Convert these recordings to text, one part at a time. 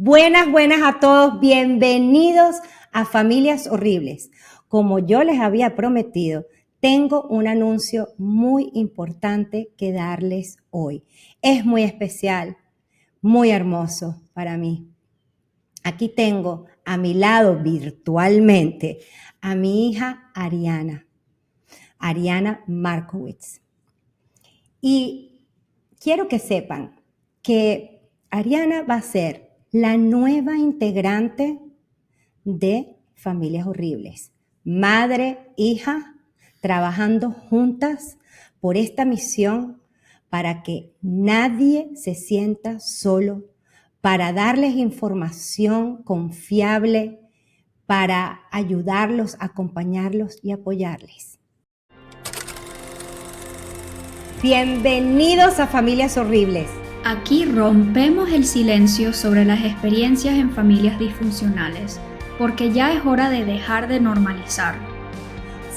Buenas, buenas a todos. Bienvenidos a Familias Horribles. Como yo les había prometido, tengo un anuncio muy importante que darles hoy. Es muy especial, muy hermoso para mí. Aquí tengo a mi lado virtualmente a mi hija Ariana Markowitz. Y quiero que sepan que Ariana va a ser la nueva integrante de Familias Horribles. Madre, hija, trabajando juntas por esta misión para que nadie se sienta solo, para darles información confiable, para ayudarlos, acompañarlos y apoyarles. Bienvenidos a Familias Horribles. Aquí rompemos el silencio sobre las experiencias en familias disfuncionales, porque ya es hora de dejar de normalizarlo.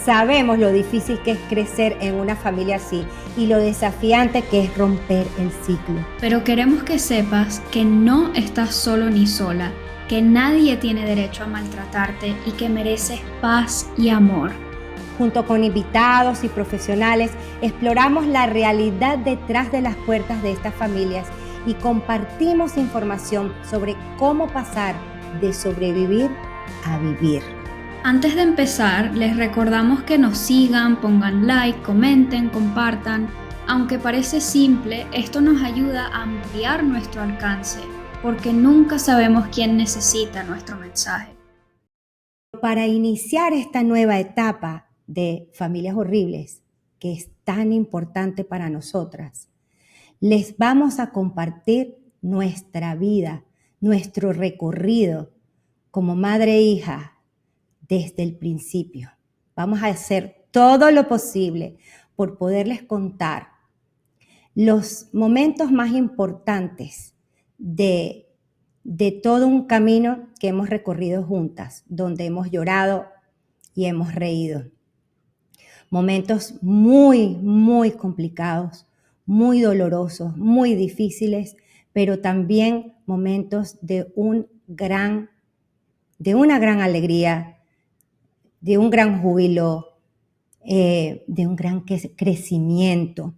Sabemos lo difícil que es crecer en una familia así y lo desafiante que es romper el ciclo. Pero queremos que sepas que no estás solo ni sola, que nadie tiene derecho a maltratarte y que mereces paz y amor. Junto con invitados y profesionales, exploramos la realidad detrás de las puertas de estas familias y compartimos información sobre cómo pasar de sobrevivir a vivir. Antes de empezar, les recordamos que nos sigan, pongan like, comenten, compartan. Aunque parece simple, esto nos ayuda a ampliar nuestro alcance, porque nunca sabemos quién necesita nuestro mensaje. Para iniciar esta nueva etapa de Familias Horribles, que es tan importante para nosotras, les vamos a compartir nuestra vida, nuestro recorrido como madre e hija desde el principio. Vamos a hacer todo lo posible por poderles contar los momentos más importantes de todo un camino que hemos recorrido juntas, donde hemos llorado y hemos reído. Momentos muy, muy complicados, muy dolorosos, muy difíciles, pero también momentos de una gran alegría, de un gran júbilo, de un gran crecimiento.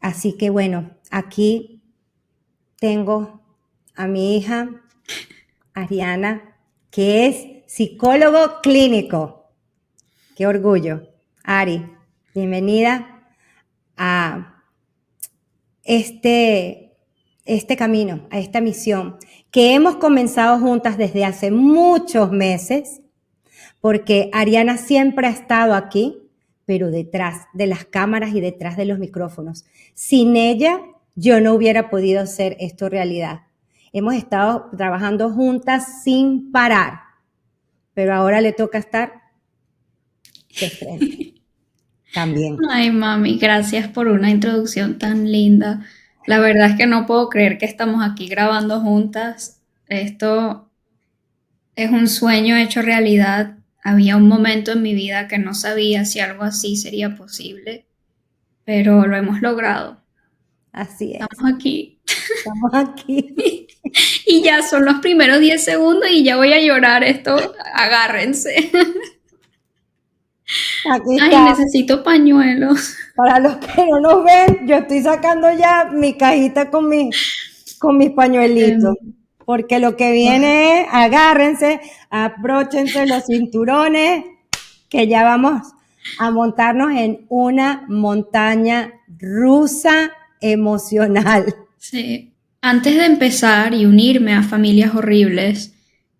Así que bueno, aquí tengo a mi hija Ariana, que es psicólogo clínico. Qué orgullo. Ari, bienvenida a este camino, a esta misión que hemos comenzado juntas desde hace muchos meses, porque Ariana siempre ha estado aquí, pero detrás de las cámaras y detrás de los micrófonos. Sin ella, yo no hubiera podido hacer esto realidad. Hemos estado trabajando juntas sin parar, pero ahora le toca estar de frente también. Ay, mami, gracias por una introducción tan linda. La verdad es que no puedo creer que estamos aquí grabando juntas. Esto es un sueño hecho realidad. Había un momento en mi vida que no sabía si algo así sería posible, pero lo hemos logrado. Así es. Estamos aquí. Estamos aquí. Y ya son los primeros 10 segundos y ya voy a llorar esto. Agárrense. Aquí Ay, está. necesito pañuelos. Para los que no nos ven, yo estoy sacando ya mi cajita con mis pañuelitos. Porque lo que viene es, agárrense, abróchense los cinturones, que ya vamos a montarnos en una montaña rusa emocional. Sí. Antes de empezar y unirme a Familias Horribles,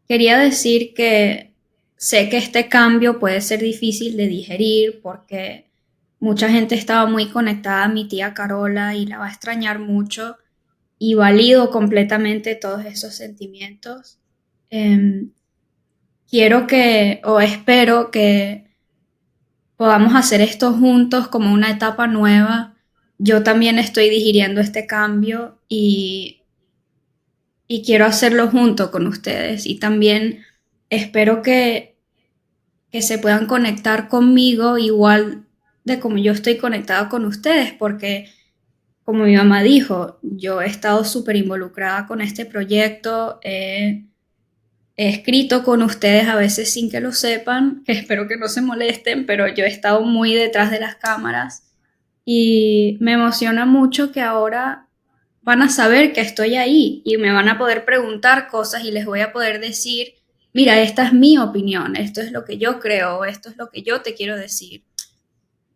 quería decir que sé que este cambio puede ser difícil de digerir porque mucha gente estaba muy conectada a mi tía Carola y la va a extrañar mucho y valido completamente todos esos sentimientos. Quiero o espero que podamos hacer esto juntos como una etapa nueva. Yo también estoy digiriendo este cambio y quiero hacerlo junto con ustedes. Y también espero que se puedan conectar conmigo igual de como yo estoy conectada con ustedes, porque como mi mamá dijo, yo he estado súper involucrada con este proyecto, he escrito con ustedes a veces sin que lo sepan, que espero que no se molesten, pero yo he estado muy detrás de las cámaras y me emociona mucho que ahora van a saber que estoy ahí y me van a poder preguntar cosas y les voy a poder decir, mira, esta es mi opinión, esto es lo que yo creo, esto es lo que yo te quiero decir.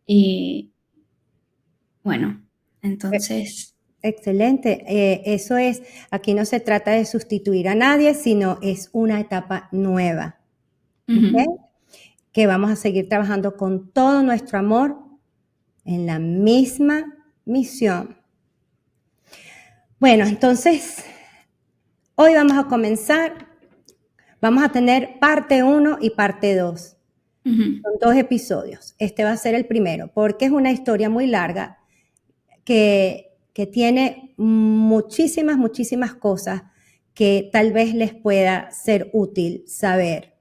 Y bueno, E- entonces, Excelente. Eso es, aquí no se trata de sustituir a nadie, sino es una etapa nueva, ujú, ¿ok? Que vamos a seguir trabajando con todo nuestro amor en la misma misión. Bueno, entonces, hoy vamos a comenzar, vamos a tener parte uno y parte 2. ujú. Son 2 episodios. Este va a ser el primero, porque es una historia muy larga que tiene muchísimas, muchísimas cosas que tal vez les pueda ser útil saber.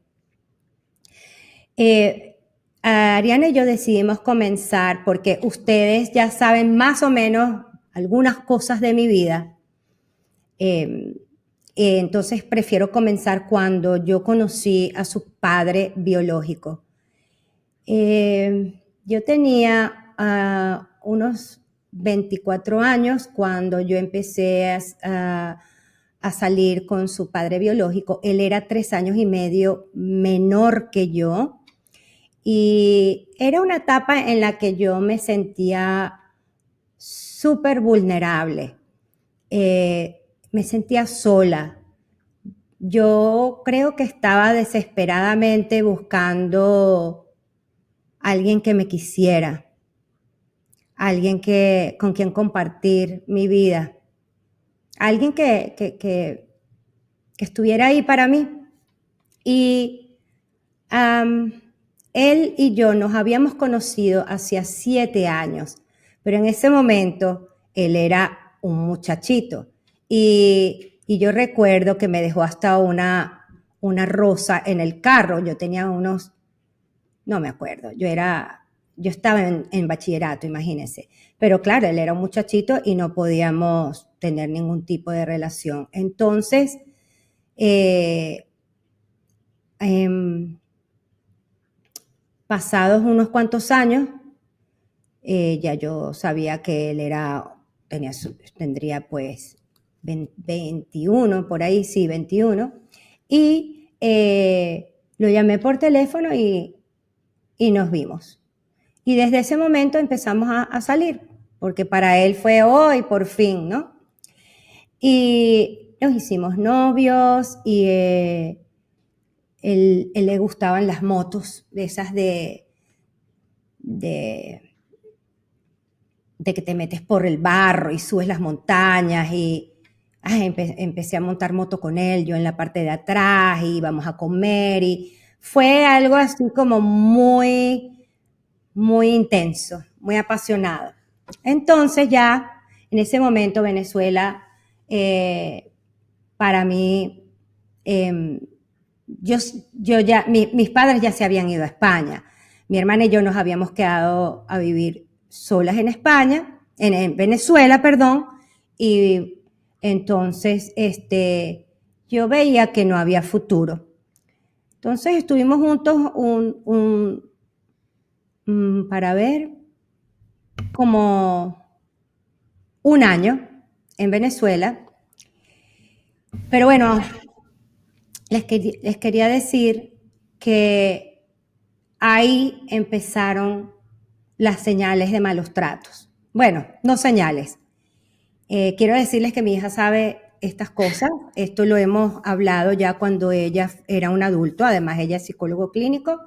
Ariana y yo decidimos comenzar porque ustedes ya saben más o menos algunas cosas de mi vida. Eh, entonces prefiero comenzar cuando yo conocí a su padre biológico. Yo tenía unos 24 años cuando yo empecé a salir con su padre biológico. Él era 3 años y medio menor que yo y era una etapa en la que yo me sentía súper vulnerable. Me sentía sola. Yo creo que estaba desesperadamente buscando alguien que me quisiera, alguien con quien compartir mi vida, alguien que estuviera ahí para mí. Y um, él y yo nos habíamos conocido hacía 7 años, pero en ese momento él era un muchachito. Y yo recuerdo que me dejó hasta una rosa en el carro. Yo tenía unos, no me acuerdo, yo estaba en bachillerato, imagínense. Pero claro, él era un muchachito y no podíamos tener ningún tipo de relación. Entonces, eh, em, pasados unos cuantos años, ya yo sabía que él tendría pues 21, por ahí sí, 21, y lo llamé por teléfono y nos vimos. Y desde ese momento empezamos a salir, porque para él fue hoy, por fin, ¿no? Y nos hicimos novios y él le gustaban las motos, de esas de, de que te metes por el barro y subes las montañas y empecé a montar moto con él, yo en la parte de atrás y íbamos a comer y fue algo así como muy, muy intenso, muy apasionado. Entonces ya en ese momento Venezuela eh, para mí, eh, yo, mis padres ya se habían ido a España. Mi hermana y yo nos habíamos quedado a vivir solas en España, en Venezuela, perdón, y entonces yo veía que no había futuro. Entonces estuvimos juntos para ver como un año en Venezuela, pero bueno, les quería decir que ahí empezaron las señales de malos tratos. Bueno, no señales. Quiero decirles que mi hija sabe estas cosas. Esto lo hemos hablado ya cuando ella era un adulto. Además, ella es psicólogo clínico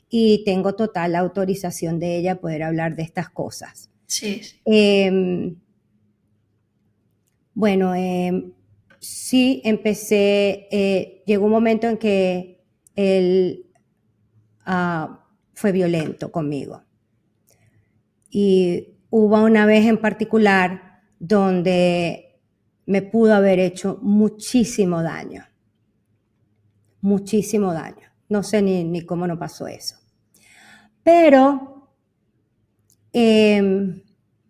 y tengo total autorización de ella poder hablar de estas cosas. Sí, sí. Bueno, sí empecé, llegó un momento en que él fue violento conmigo. Y hubo una vez en particular donde me pudo haber hecho muchísimo daño, muchísimo daño. No sé ni cómo no pasó eso. Pero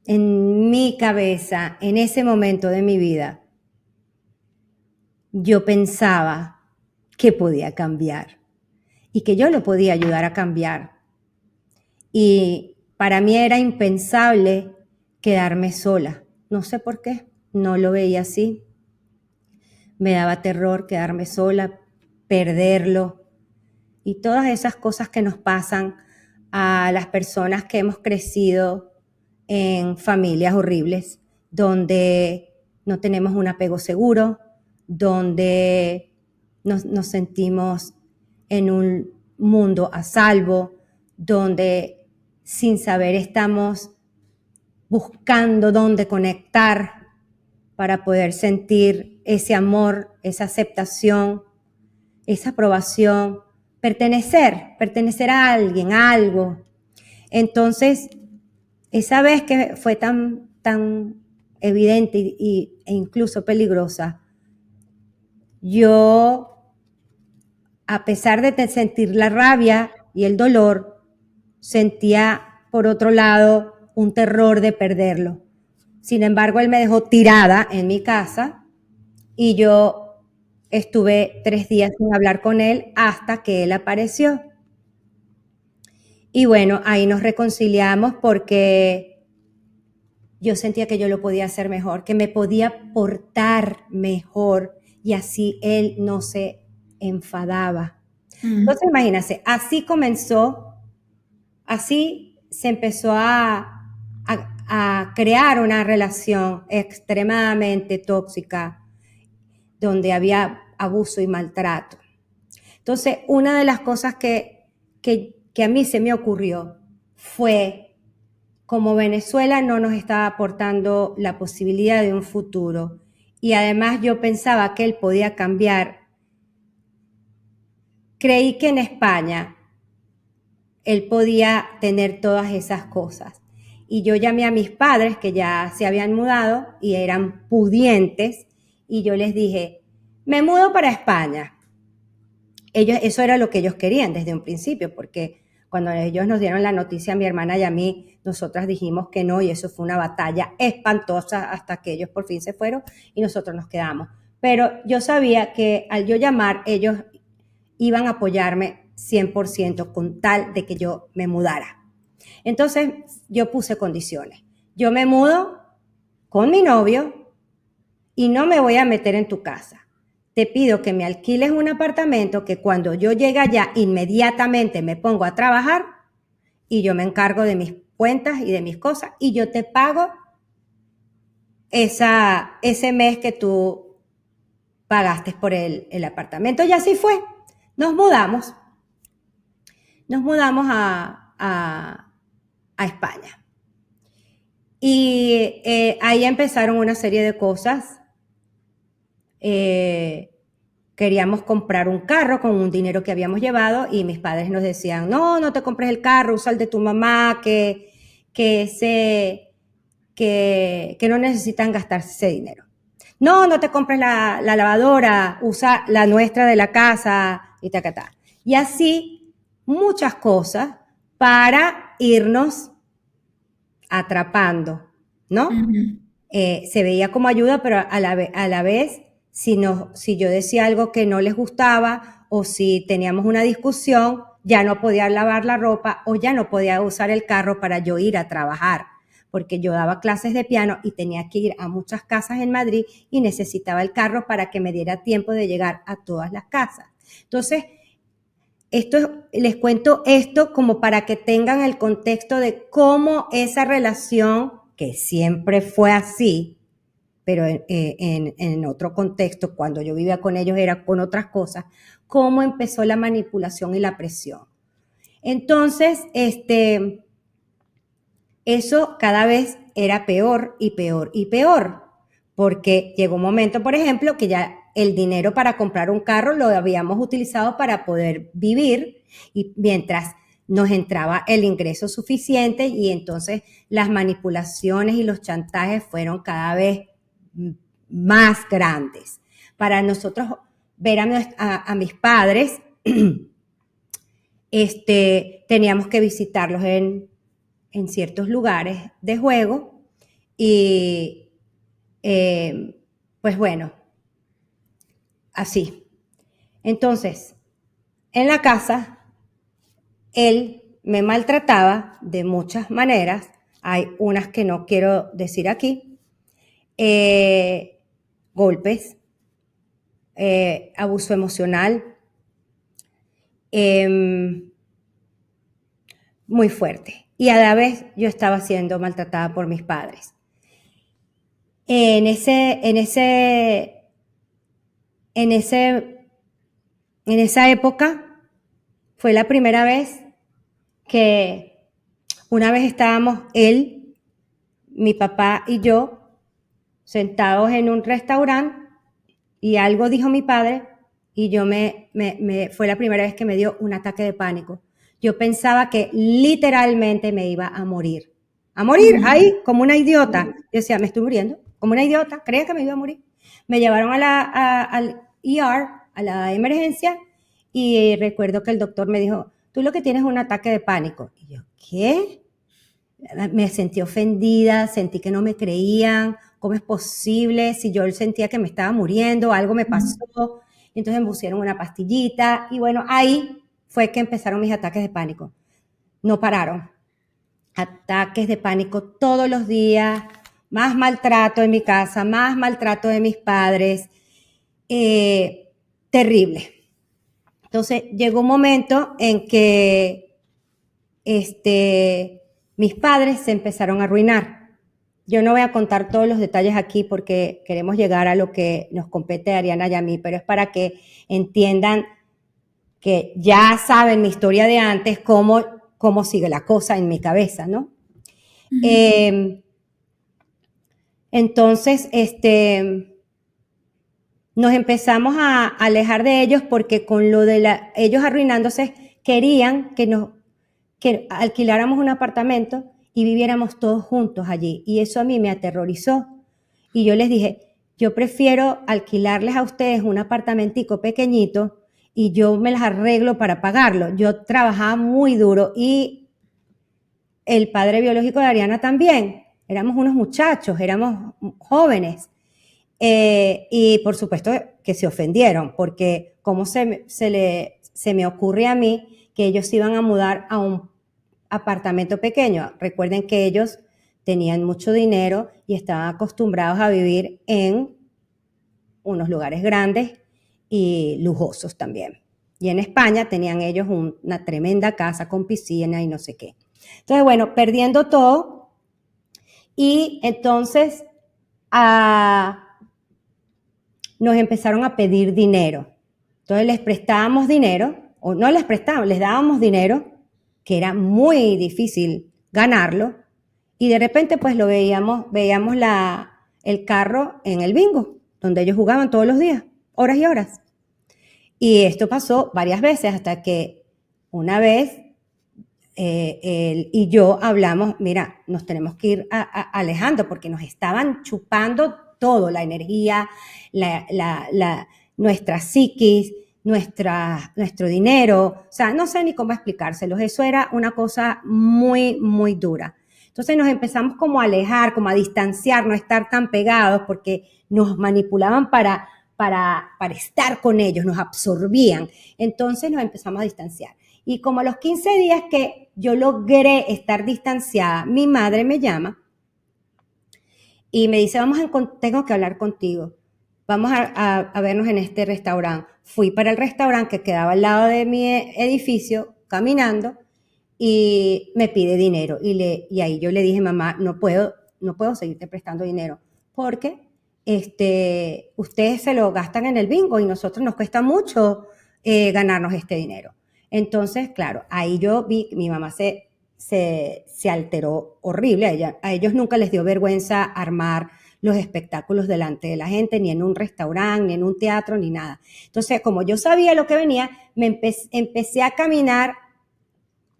en mi cabeza, en ese momento de mi vida, yo pensaba que podía cambiar y que yo lo podía ayudar a cambiar. Y para mí era impensable quedarme sola. No sé por qué, no lo veía así. Me daba terror quedarme sola, perderlo y todas esas cosas que nos pasan a las personas que hemos crecido en familias horribles, donde no tenemos un apego seguro, donde nos sentimos en un mundo a salvo, donde sin saber estamos buscando dónde conectar para poder sentir ese amor, esa aceptación, esa aprobación, pertenecer a alguien, a algo. Entonces, esa vez que fue tan evidente e incluso peligrosa, yo, a pesar de sentir la rabia y el dolor, sentía, por otro lado, un terror de perderlo. Sin embargo, él me dejó tirada en mi casa y yo estuve 3 días sin hablar con él hasta que él apareció. Y bueno, ahí nos reconciliamos porque yo sentía que yo lo podía hacer mejor, que me podía portar mejor y así él no se enfadaba. Entonces, imagínense, así comenzó, así se empezó a crear una relación extremadamente tóxica donde había abuso y maltrato. Entonces, una de las cosas que a mí se me ocurrió fue, como Venezuela no nos estaba aportando la posibilidad de un futuro, y además yo pensaba que él podía cambiar, creí que en España él podía tener todas esas cosas. Y yo llamé a mis padres, que ya se habían mudado y eran pudientes, y yo les dije, me mudo para España. Eso era lo que ellos querían desde un principio, porque cuando ellos nos dieron la noticia a mi hermana y a mí, nosotras dijimos que no, y eso fue una batalla espantosa hasta que ellos por fin se fueron y nosotros nos quedamos. Pero yo sabía que al yo llamar, ellos iban a apoyarme 100% con tal de que yo me mudara. Entonces yo puse condiciones. Yo me mudo con mi novio y no me voy a meter en tu casa. Te pido que me alquiles un apartamento, que cuando yo llegue allá inmediatamente me pongo a trabajar y yo me encargo de mis cuentas y de mis cosas y yo te pago ese mes que tú pagaste por el apartamento. Y así fue. Nos mudamos a España. Y ahí empezaron una serie de cosas. Queríamos comprar un carro con un dinero que habíamos llevado y mis padres nos decían, no te compres el carro, usa el de tu mamá, que no necesitan gastarse ese dinero. No te compres la lavadora, usa la nuestra de la casa y tacatá. Y así muchas cosas para irnos atrapando, ¿no? Se veía como ayuda, pero a la vez si yo decía algo que no les gustaba o si teníamos una discusión, ya no podía lavar la ropa o ya no podía usar el carro para yo ir a trabajar, porque yo daba clases de piano y tenía que ir a muchas casas en Madrid y necesitaba el carro para que me diera tiempo de llegar a todas las casas. Entonces, les cuento esto como para que tengan el contexto de cómo esa relación, que siempre fue así, pero en otro contexto, cuando yo vivía con ellos era con otras cosas, cómo empezó la manipulación y la presión. Entonces, eso cada vez era peor y peor y peor, porque llegó un momento, por ejemplo, que ya el dinero para comprar un carro lo habíamos utilizado para poder vivir y mientras nos entraba el ingreso suficiente y entonces las manipulaciones y los chantajes fueron cada vez más grandes. Para nosotros ver a mis padres, teníamos que visitarlos en ciertos lugares de juego Y pues bueno, así. Entonces, en la casa, él me maltrataba de muchas maneras. Hay unas que no quiero decir aquí. Golpes, abuso emocional, muy fuerte. Y a la vez yo estaba siendo maltratada por mis padres. En esa época fue la primera vez que una vez estábamos él, mi papá y yo sentados en un restaurante y algo dijo mi padre y yo fue la primera vez que me dio un ataque de pánico. Yo pensaba que literalmente me iba a morir ahí como una idiota. Yo decía, me estoy muriendo, como una idiota, creía que me iba a morir. Me llevaron al ER, a la emergencia, y recuerdo que el doctor me dijo, tú lo que tienes es un ataque de pánico. Y yo, ¿qué? Me sentí ofendida, sentí que no me creían, ¿cómo es posible? Si yo sentía que me estaba muriendo, algo me pasó, entonces me pusieron una pastillita y bueno, ahí fue que empezaron mis ataques de pánico. No pararon. Ataques de pánico todos los días, más maltrato en mi casa, más maltrato de mis padres, terrible. Entonces llegó un momento en que mis padres se empezaron a arruinar. Yo no voy a contar todos los detalles aquí porque queremos llegar a lo que nos compete a Ariana y a mí, pero es para que entiendan que ya saben mi historia de antes, cómo sigue la cosa en mi cabeza, ¿no? Entonces, nos empezamos a alejar de ellos porque con lo de ellos arruinándose, querían que alquiláramos un apartamento y viviéramos todos juntos allí. Y eso a mí me aterrorizó. Y yo les dije, yo prefiero alquilarles a ustedes un apartamentico pequeñito y yo me las arreglo para pagarlo. Yo trabajaba muy duro y el padre biológico de Ariana también. Éramos unos muchachos, éramos jóvenes. Y por supuesto que se ofendieron, porque cómo se me ocurre a mí que ellos se iban a mudar a un apartamento pequeño. Recuerden que ellos tenían mucho dinero y estaban acostumbrados a vivir en unos lugares grandes y lujosos también. Y en España tenían ellos una tremenda casa con piscina y no sé qué. Entonces, bueno, perdiendo todo y entonces nos empezaron a pedir dinero. Entonces les prestábamos dinero, o no les prestábamos, les dábamos dinero, que era muy difícil ganarlo, y de repente pues lo veíamos el carro en el bingo, donde ellos jugaban todos los días, horas y horas. Y esto pasó varias veces hasta que una vez él y yo hablamos, mira, nos tenemos que ir alejando porque nos estaban chupando todo, la energía, nuestra psiquis, nuestro dinero, o sea, no sé ni cómo explicárselos, eso era una cosa muy, muy dura. Entonces nos empezamos como a alejar, como a distanciar, no estar tan pegados porque nos manipulaban para estar con ellos, nos absorbían. Entonces nos empezamos a distanciar. Y como a los 15 días que yo logré estar distanciada, mi madre me llama y me dice, tengo que hablar contigo. Vamos a vernos en este restaurante. Fui para el restaurante que quedaba al lado de mi edificio, caminando, y me pide dinero. Y ahí yo le dije, mamá, no puedo seguirte prestando dinero, porque ustedes se lo gastan en el bingo y nosotros nos cuesta mucho ganarnos este dinero. Entonces, claro, ahí yo vi que mi mamá se alteró horrible. A ellos nunca les dio vergüenza armar los espectáculos delante de la gente, ni en un restaurante, ni en un teatro, ni nada. Entonces, como yo sabía lo que venía, empecé a caminar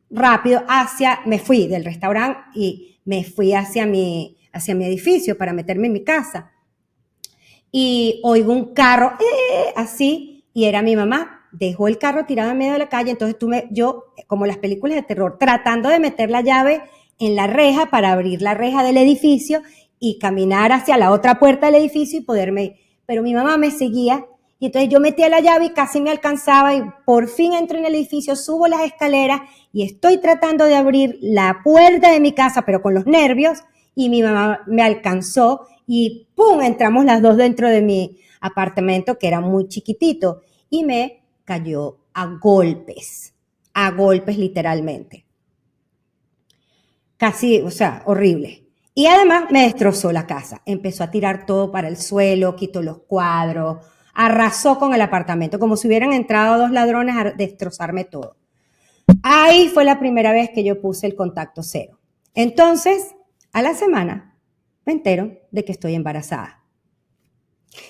rápido me fui del restaurante y me fui hacia mi edificio para meterme en mi casa. Y oigo un carro así, y era mi mamá. Dejó el carro tirado en medio de la calle, entonces yo, como las películas de terror, tratando de meter la llave en la reja para abrir la reja del edificio, y caminar hacia la otra puerta del edificio y poderme ir. Pero mi mamá me seguía y entonces yo metía la llave y casi me alcanzaba y por fin entro en el edificio, subo las escaleras y estoy tratando de abrir la puerta de mi casa, pero con los nervios, y mi mamá me alcanzó y ¡pum! Entramos las dos dentro de mi apartamento, que era muy chiquitito, y me cayó a golpes literalmente. Casi, o sea, horrible. Y además me destrozó la casa. Empezó a tirar todo para el suelo, quitó los cuadros, arrasó con el apartamento, como si hubieran entrado dos ladrones a destrozarme todo. Ahí fue la primera vez que yo puse el contacto cero. Entonces, a la semana, me entero de que estoy embarazada.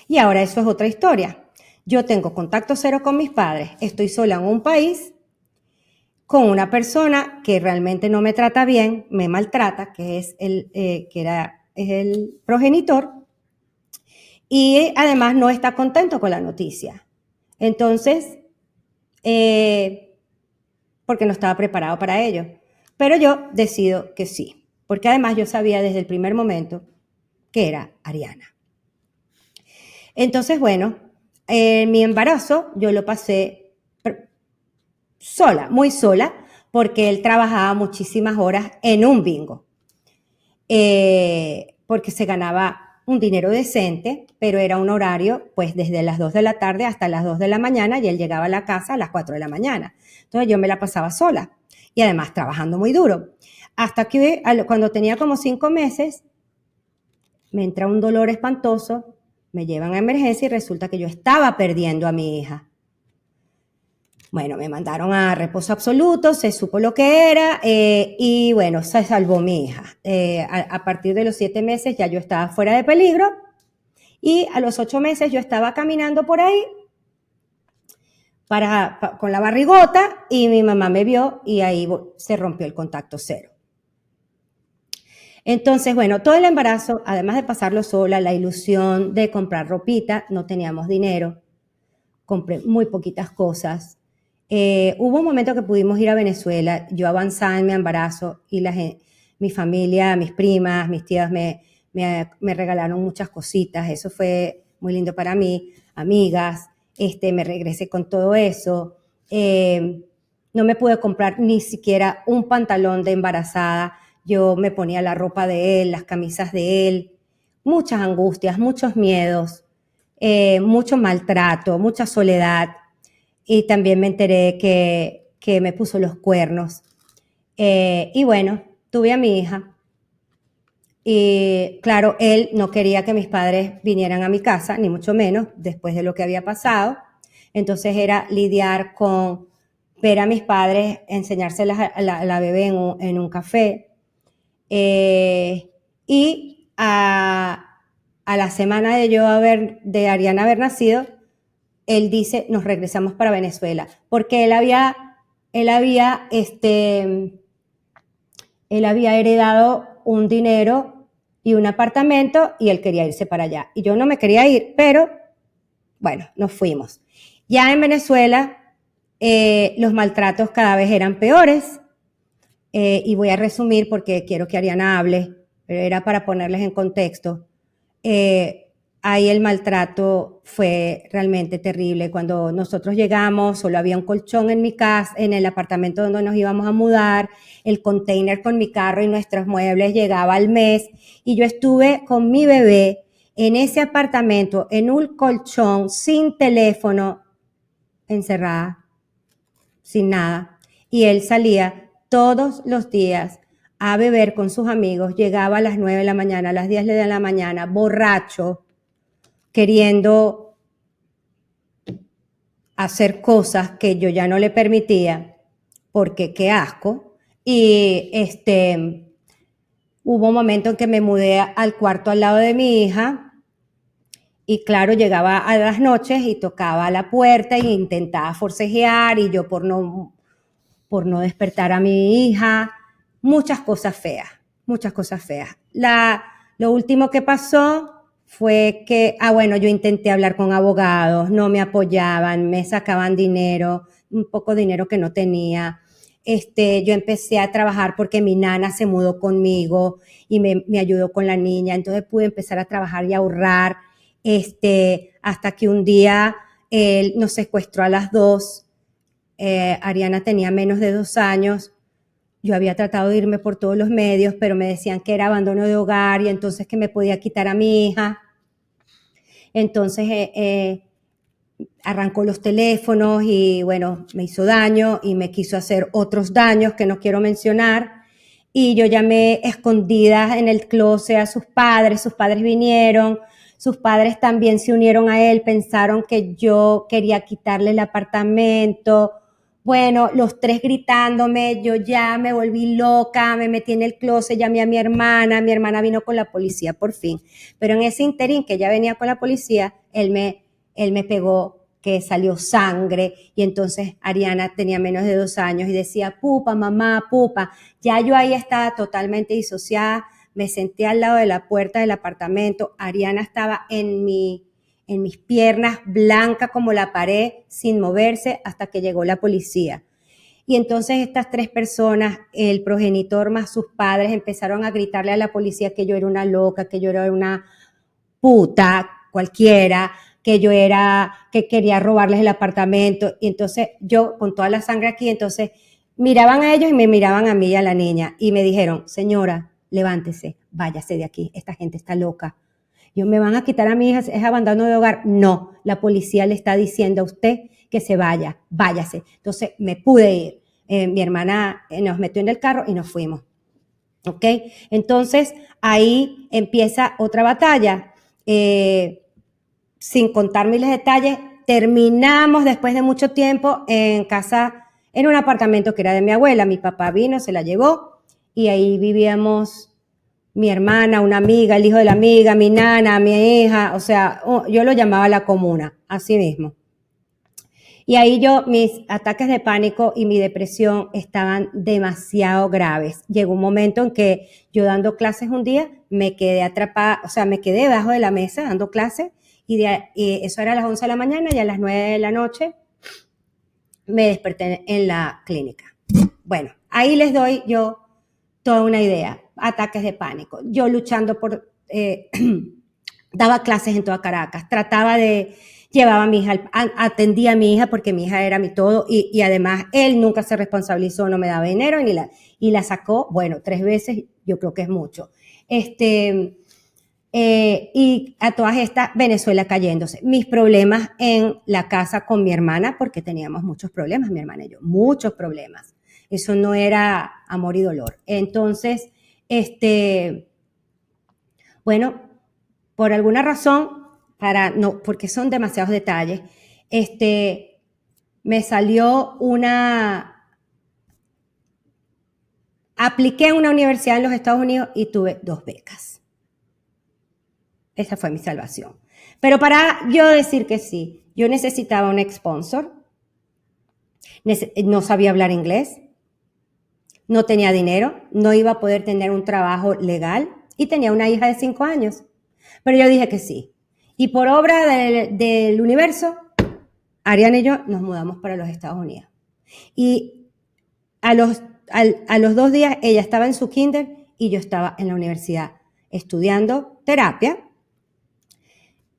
Y ahora eso es otra historia. Yo tengo contacto cero con mis padres, estoy sola en un país con una persona que realmente no me trata bien, me maltrata, que es el progenitor, y además no está contento con la noticia. Entonces, porque no estaba preparado para ello. Pero yo decido que sí, porque además yo sabía desde el primer momento que era Ariana. Entonces, bueno, mi embarazo yo lo pasé sola, muy sola, porque él trabajaba muchísimas horas en un bingo, porque se ganaba un dinero decente, pero era un horario pues desde las 2 de la tarde hasta las 2 de la mañana y él llegaba a la casa a las 4 de la mañana. Entonces yo me la pasaba sola y además trabajando muy duro. Hasta que cuando tenía como 5 meses, me entra un dolor espantoso, me llevan a emergencia y resulta que yo estaba perdiendo a mi hija. Bueno, me mandaron a reposo absoluto, se supo lo que era y bueno, se salvó mi hija. A partir de los 7 meses ya yo estaba fuera de peligro y a los 8 meses yo estaba caminando por ahí con la barrigota y mi mamá me vio y ahí se rompió el contacto cero. Entonces, bueno, todo el embarazo, además de pasarlo sola, la ilusión de comprar ropita, no teníamos dinero, compré muy poquitas cosas. Hubo un momento que pudimos ir a Venezuela, yo avanzaba en mi embarazo y mi familia, mis primas, mis tías me regalaron muchas cositas, eso fue muy lindo para mí, amigas, me regresé con todo eso. No me pude comprar ni siquiera un pantalón de embarazada, yo me ponía la ropa de él, las camisas de él, muchas angustias, muchos miedos, mucho maltrato, mucha soledad. Y también me enteré que me puso los cuernos. Y bueno, tuve a mi hija. Y claro, él no quería que mis padres vinieran a mi casa, ni mucho menos, después de lo que había pasado. Entonces era lidiar con ver a mis padres, enseñárselas a la bebé en un café. Y a la semana de Ariana haber nacido, él dice, nos regresamos para Venezuela, porque él había heredado un dinero y un apartamento y él quería irse para allá. Y yo no me quería ir, pero bueno, nos fuimos. Ya en Venezuela, los maltratos cada vez eran peores, y voy a resumir porque quiero que Ariana hable, pero era para ponerles en contexto. Ahí el maltrato fue realmente terrible. Cuando nosotros llegamos, solo había un colchón en mi casa, en el apartamento donde nos íbamos a mudar, el container con mi carro y nuestros muebles llegaba al mes, y yo estuve con mi bebé en ese apartamento, en un colchón, sin teléfono, encerrada, sin nada, y él salía todos los días a beber con sus amigos, llegaba a las 9 de la mañana, a las 10 de la mañana, borracho, queriendo hacer cosas que yo ya no le permitía, porque qué asco. Y hubo un momento en que me mudé al cuarto al lado de mi hija y claro, llegaba a las noches y tocaba a la puerta e intentaba forcejear y yo por no despertar a mi hija, muchas cosas feas, muchas cosas feas. Lo último que pasó fue que, bueno, yo intenté hablar con abogados, no me apoyaban, me sacaban dinero, un poco de dinero que no tenía. yo empecé a trabajar porque mi nana se mudó conmigo y me ayudó con la niña. Entonces pude empezar a trabajar y a ahorrar, hasta que un día él nos secuestró a las dos. Ariana tenía menos de 2 años. Yo había tratado de irme por todos los medios, pero me decían que era abandono de hogar y entonces que me podía quitar a mi hija. Entonces arrancó los teléfonos y bueno, me hizo daño y me quiso hacer otros daños que no quiero mencionar. Y yo llamé escondidas en el closet a sus padres vinieron, sus padres también se unieron a él, pensaron que yo quería quitarle el apartamento. Bueno, los tres gritándome, yo ya me volví loca, me metí en el closet, llamé a mi hermana vino con la policía por fin. Pero en ese interín que ella venía con la policía, él me pegó que salió sangre y entonces Ariana tenía menos de 2 años y decía, pupa, mamá, pupa. Ya yo ahí estaba totalmente disociada, me senté al lado de la puerta del apartamento, Ariana estaba en mis piernas, blanca como la pared, sin moverse hasta que llegó la policía. Y entonces estas tres personas, el progenitor más sus padres, empezaron a gritarle a la policía que yo era una loca, que yo era una puta cualquiera, que quería robarles el apartamento. Y entonces yo, con toda la sangre aquí, entonces miraban a ellos y me miraban a mí y a la niña y me dijeron, señora, levántese, váyase de aquí, esta gente está loca. Yo, ¿me van a quitar a mi hija? ¿Es abandono de hogar? No, la policía le está diciendo a usted que se vaya, váyase. Entonces me pude ir. Mi hermana nos metió en el carro y nos fuimos. ¿Ok? Entonces ahí empieza otra batalla. Sin contar miles de detalles, terminamos después de mucho tiempo en casa, en un apartamento que era de mi abuela. Mi papá vino, se la llevó y ahí vivíamos mi hermana, una amiga, el hijo de la amiga, mi nana, mi hija, o sea, yo lo llamaba la comuna, así mismo. Y ahí mis ataques de pánico y mi depresión estaban demasiado graves. Llegó un momento en que yo dando clases un día, me quedé atrapada, o sea, me quedé debajo de la mesa dando clases y eso era a las 11 de la mañana y a las 9 de la noche me desperté en la clínica. Bueno, ahí les doy yo toda una idea, ataques de pánico. Yo luchando daba clases en toda Caracas, llevaba a mi hija, atendía a mi hija porque mi hija era mi todo y además él nunca se responsabilizó, no me daba dinero y la sacó, bueno, 3 veces, yo creo que es mucho. Y a todas estas, Venezuela cayéndose. Mis problemas en la casa con mi hermana, porque teníamos muchos problemas, mi hermana y yo, muchos problemas. Eso no era amor y dolor. Entonces, bueno, por alguna razón, porque son demasiados detalles, me salió apliqué en una universidad en los Estados Unidos y tuve 2 becas. Esa fue mi salvación. Pero para yo decir que sí, yo necesitaba un sponsor, no sabía hablar inglés, no tenía dinero, no iba a poder tener un trabajo legal y tenía una hija de 5 años. Pero yo dije que sí. Y por obra del universo, Ariana y yo nos mudamos para los Estados Unidos. Y a los 2 días ella estaba en su kinder y yo estaba en la universidad estudiando terapia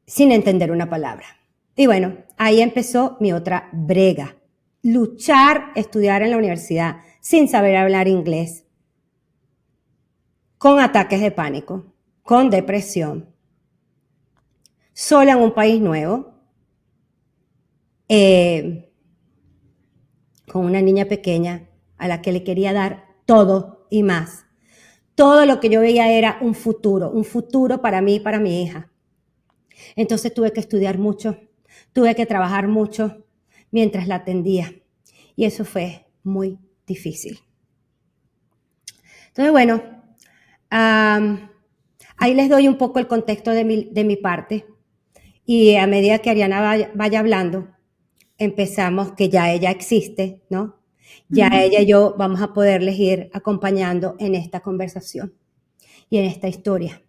sin entender una palabra. Y bueno, ahí empezó mi otra brega. Luchar, estudiar en la universidad sin saber hablar inglés, con ataques de pánico, con depresión, sola en un país nuevo, con una niña pequeña a la que le quería dar todo y más. Todo lo que yo veía era un futuro para mí y para mi hija. Entonces tuve que estudiar mucho, tuve que trabajar mucho mientras la atendía. Y eso fue muy difícil. Entonces, bueno, ahí les doy un poco el contexto de mi parte. Y a medida que Ariana vaya hablando, empezamos, que ya ella existe, ¿no? Ya ella y yo vamos a poderles ir acompañando en esta conversación y en esta historia.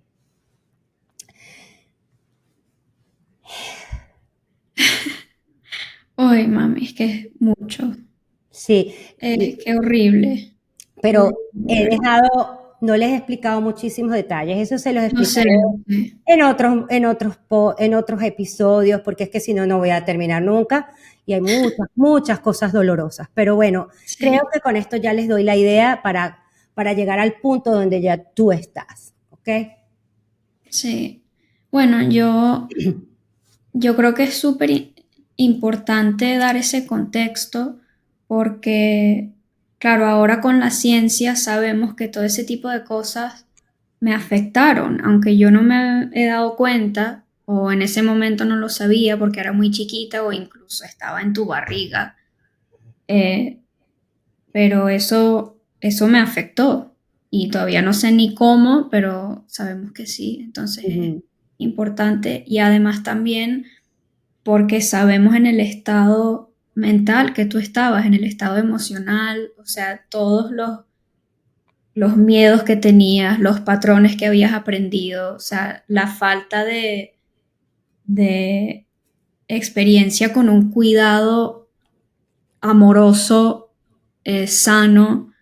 Ay, mami, es que es mucho. Sí, Qué horrible. pero he Horrible. dejado, no les he explicado muchísimos detalles, eso se los No sé, explicaré no sé. en otros episodios, porque es que si no, no voy a terminar nunca y hay muchas, muchas cosas dolorosas. Pero bueno, creo Sí, que con esto ya les doy la idea para llegar al punto donde ya tú estás, ¿ok? sí. Bueno, yo creo que es súper importante dar ese contexto porque, claro, ahora con la ciencia sabemos que todo ese tipo de cosas me afectaron, aunque yo no me he dado cuenta o en ese momento no lo sabía porque era muy chiquita o incluso estaba en tu barriga. Eh, pero eso me afectó y todavía no sé ni cómo, pero sabemos que sí, entonces es Ujú, importante y además también porque sabemos en el estado mental que tú estabas, en el estado emocional, o sea, todos los miedos que tenías, los patrones que habías aprendido, o sea, la falta de experiencia con un cuidado amoroso, sano,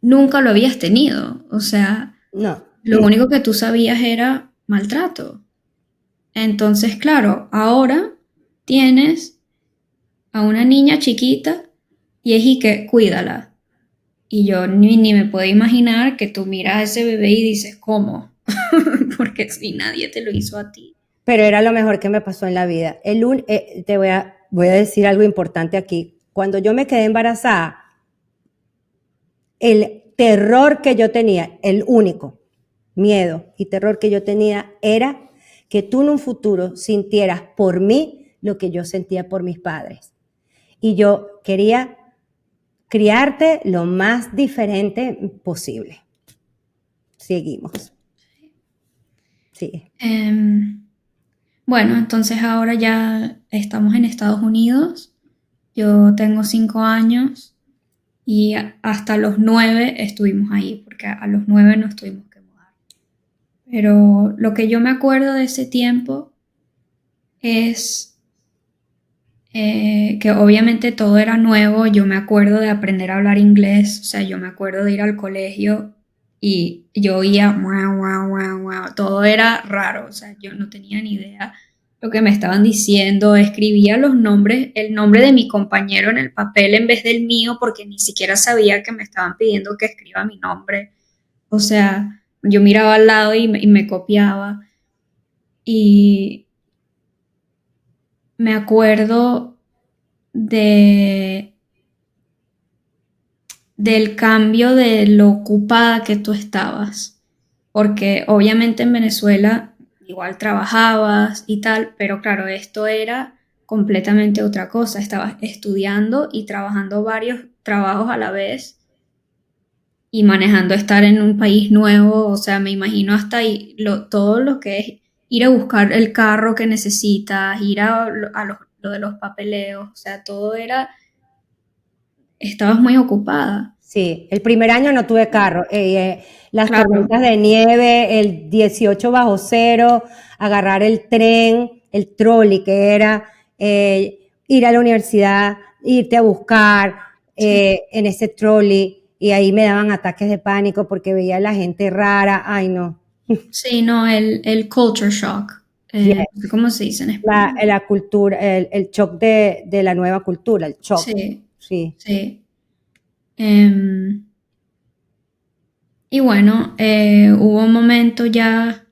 nunca lo habías tenido. O sea, no, lo único que tú sabías era maltrato. Entonces, claro, ahora tienes a una niña chiquita y es y que cuídala. Y yo ni me puedo imaginar que tú miras a ese bebé y dices, ¿cómo? Porque si nadie te lo hizo a ti. pero era lo mejor que me pasó en la vida. Voy a decir algo importante aquí. Cuando yo me quedé embarazada, el terror que yo tenía, el único miedo y terror que yo tenía era que tú en un futuro sintieras por mí lo que yo sentía por mis padres. Y yo quería criarte lo más diferente posible. Seguimos. Sí. Bueno, entonces ahora ya estamos en Estados Unidos. Yo tengo 5 años y hasta los 9 estuvimos ahí, porque a los 9 nos tuvimos que mudar. Pero lo que yo me acuerdo de ese tiempo es que obviamente todo era nuevo. Yo me acuerdo de aprender a hablar inglés, o sea, yo me acuerdo de ir al colegio y yo oía guau, guau, guau, guau. Todo era raro, o sea, yo no tenía ni idea lo que me estaban diciendo. Escribía los nombres, el nombre de mi compañero en el papel en vez del mío, porque ni siquiera sabía que me estaban pidiendo que escriba mi nombre. O sea, yo miraba al lado y me copiaba. Y me acuerdo de del cambio de lo ocupada que tú estabas, porque obviamente en Venezuela igual trabajabas y tal, pero claro, esto era completamente otra cosa, estabas estudiando y trabajando varios trabajos a la vez y manejando estar en un país nuevo, o sea, me imagino hasta ahí todo lo que es ir a buscar el carro que necesitas, ir lo de los papeleos, o sea, todo era, estabas muy ocupada. Sí, el primer año no tuve carro. Las Claro, tormentas de nieve, el 18 bajo cero, agarrar el tren, el trolley que era, ir a la universidad, irte a buscar sí. en ese trolley y ahí me daban ataques de pánico porque veía a la gente rara. Ay, no. Sí, no, el culture shock. Yes. No sé cómo se dice en español. La cultura, el shock de la nueva cultura, el shock. Sí, Sí. sí. Em, y bueno, hubo un momento ya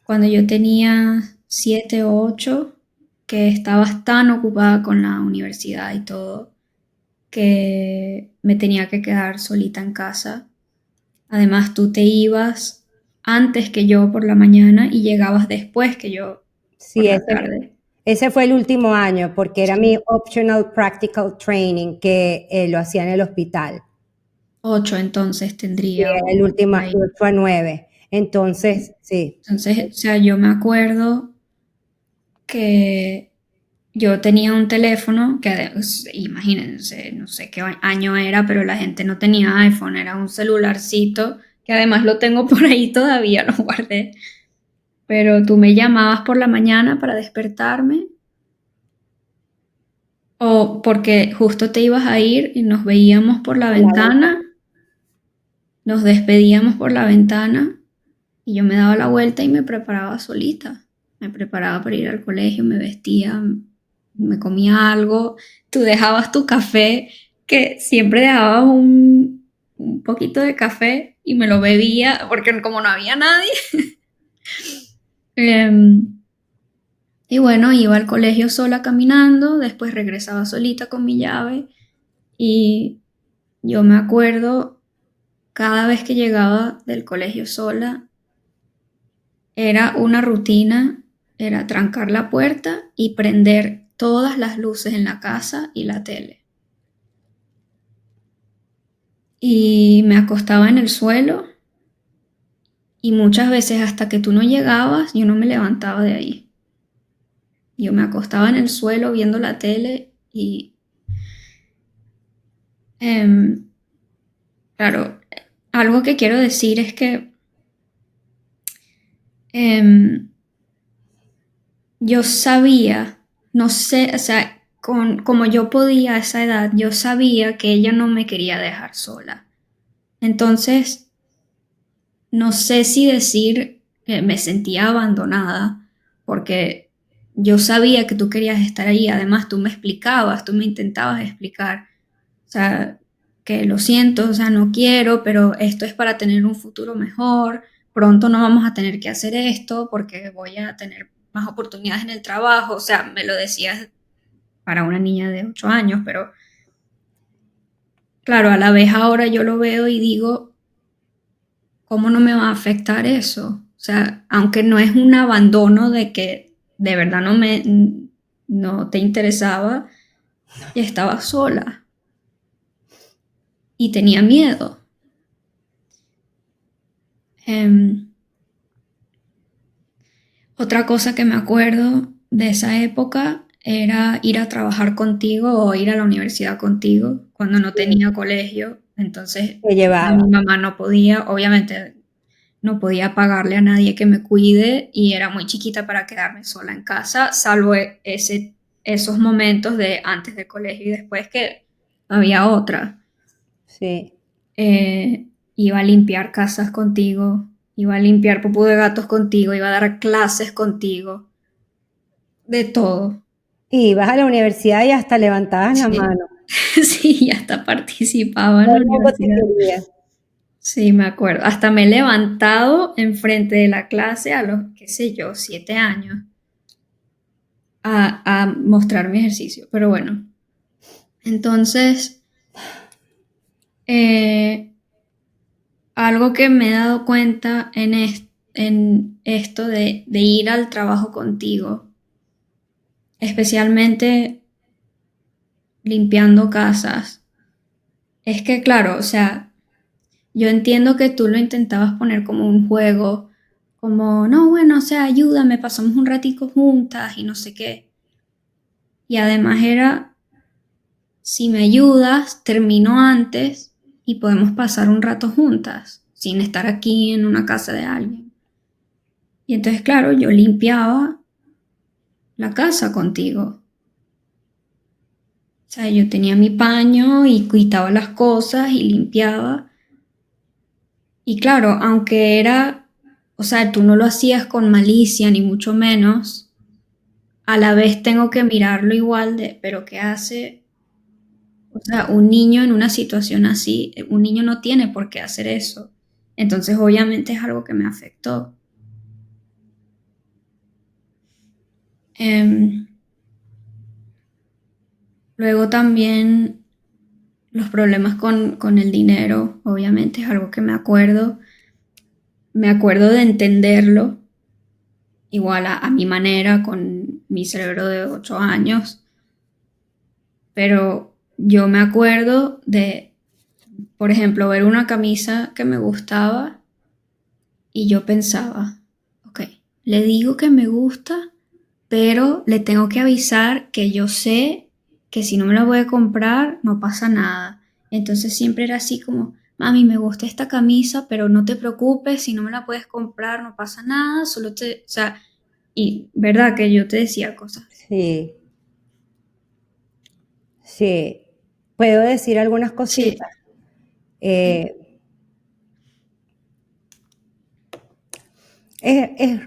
cuando yo tenía 7 o 8 que estabas tan ocupada con la universidad y todo que me tenía que quedar solita en casa. Además, tú te ibas antes que yo por la mañana y llegabas después que yo por Sí, la tarde. ese fue el último año porque era mi Sí. optional practical training que lo hacía en el hospital. 8 entonces Sí, tendría era el o último, por de ahí. 8 a 9. Entonces, sí, Entonces, o sea, yo me acuerdo que yo tenía un teléfono que, imagínense, no sé qué año era, pero la gente no tenía iPhone, era un celularcito, que además lo tengo por ahí todavía, lo guardé. Pero tú me llamabas por la mañana para despertarme O porque justo te ibas a ir y nos veíamos por la por la ventana. ventana, nos despedíamos por la ventana y yo me daba la vuelta y me preparaba solita. Me preparaba para ir al colegio, me vestía, me comía algo. Tú dejabas tu café, que siempre dejabas un poquito de café y me lo bebía, porque como no había nadie. Em, y bueno, iba al colegio sola caminando, después regresaba solita con mi llave y yo me acuerdo cada vez que llegaba del colegio sola, era una rutina, era trancar la puerta y prender todas las luces en la casa y la tele. Y me acostaba en el suelo y muchas veces hasta que tú no llegabas, yo no me levantaba de ahí. Yo me acostaba en el suelo viendo la tele y, em, claro, algo que quiero decir es que em, yo sabía, no sé, o sea, como yo podía a esa edad, yo sabía que ella no me quería dejar sola. Entonces, no sé si decir que me sentía abandonada, porque yo sabía que tú querías estar ahí. Además, tú me explicabas, tú me intentabas explicar, o sea, que lo siento, o sea, no quiero, pero esto es para tener un futuro mejor. Pronto no vamos a tener que hacer esto porque voy a tener más oportunidades en el trabajo. O sea, me lo decías para una niña de 8 años, pero claro, a la vez ahora yo lo veo y digo, ¿cómo no me va a afectar eso? O sea, aunque no es un abandono de que de verdad no te interesaba, y estaba sola y tenía miedo. Em, Otra cosa que me acuerdo de esa época era ir a trabajar contigo o ir a la universidad contigo cuando no Sí, tenía colegio. Entonces, te mi llevaba. mamá no podía, obviamente no podía pagarle a nadie que me cuide y era muy chiquita para quedarme sola en casa, salvo esos momentos de antes del colegio y después que había otra. Sí. Iba a limpiar casas contigo, iba a limpiar popó de gatos contigo, iba a dar clases contigo, de todo. Y vas a la universidad y hasta levantabas la Sí, mano. sí, hasta participaba en Todo la el mundo te universidad. quería. Sí, me acuerdo. Hasta me he levantado enfrente de la clase a los, qué sé yo, 7 años a mostrar mi ejercicio. Pero bueno, entonces, eh, algo que me he dado cuenta en esto de ir al trabajo contigo, especialmente limpiando casas, es que, claro, o sea, yo entiendo que tú lo intentabas poner como un juego, como, no, bueno, o sea, ayúdame, pasamos un ratico juntas y no sé qué. Y además era, si me ayudas, termino antes y podemos pasar un rato juntas, sin estar aquí en una casa de alguien. Y entonces, claro, yo limpiaba la casa contigo. O sea, yo tenía mi paño y quitaba las cosas y limpiaba. Y claro, aunque era, o sea, tú no lo hacías con malicia ni mucho menos, a la vez tengo que mirarlo igual de, pero ¿qué hace? O sea, un niño en una situación así, un niño no tiene por qué hacer eso. Entonces, obviamente es algo que me afectó. Em, Luego también los problemas con el dinero, obviamente es algo que me acuerdo. Me acuerdo de entenderlo igual a mi manera, con mi cerebro de 8 años, pero yo me acuerdo de, por ejemplo, ver una camisa que me gustaba y yo pensaba, ok, le digo que me gusta, pero le tengo que avisar que yo sé que si no me la voy a comprar, no pasa nada. Entonces siempre era así como, mami, me gusta esta camisa, pero no te preocupes, si no me la puedes comprar, no pasa nada, solo te, o sea, y verdad que yo te decía cosas. Sí. Sí, puedo decir algunas Sí, cositas. Eh, es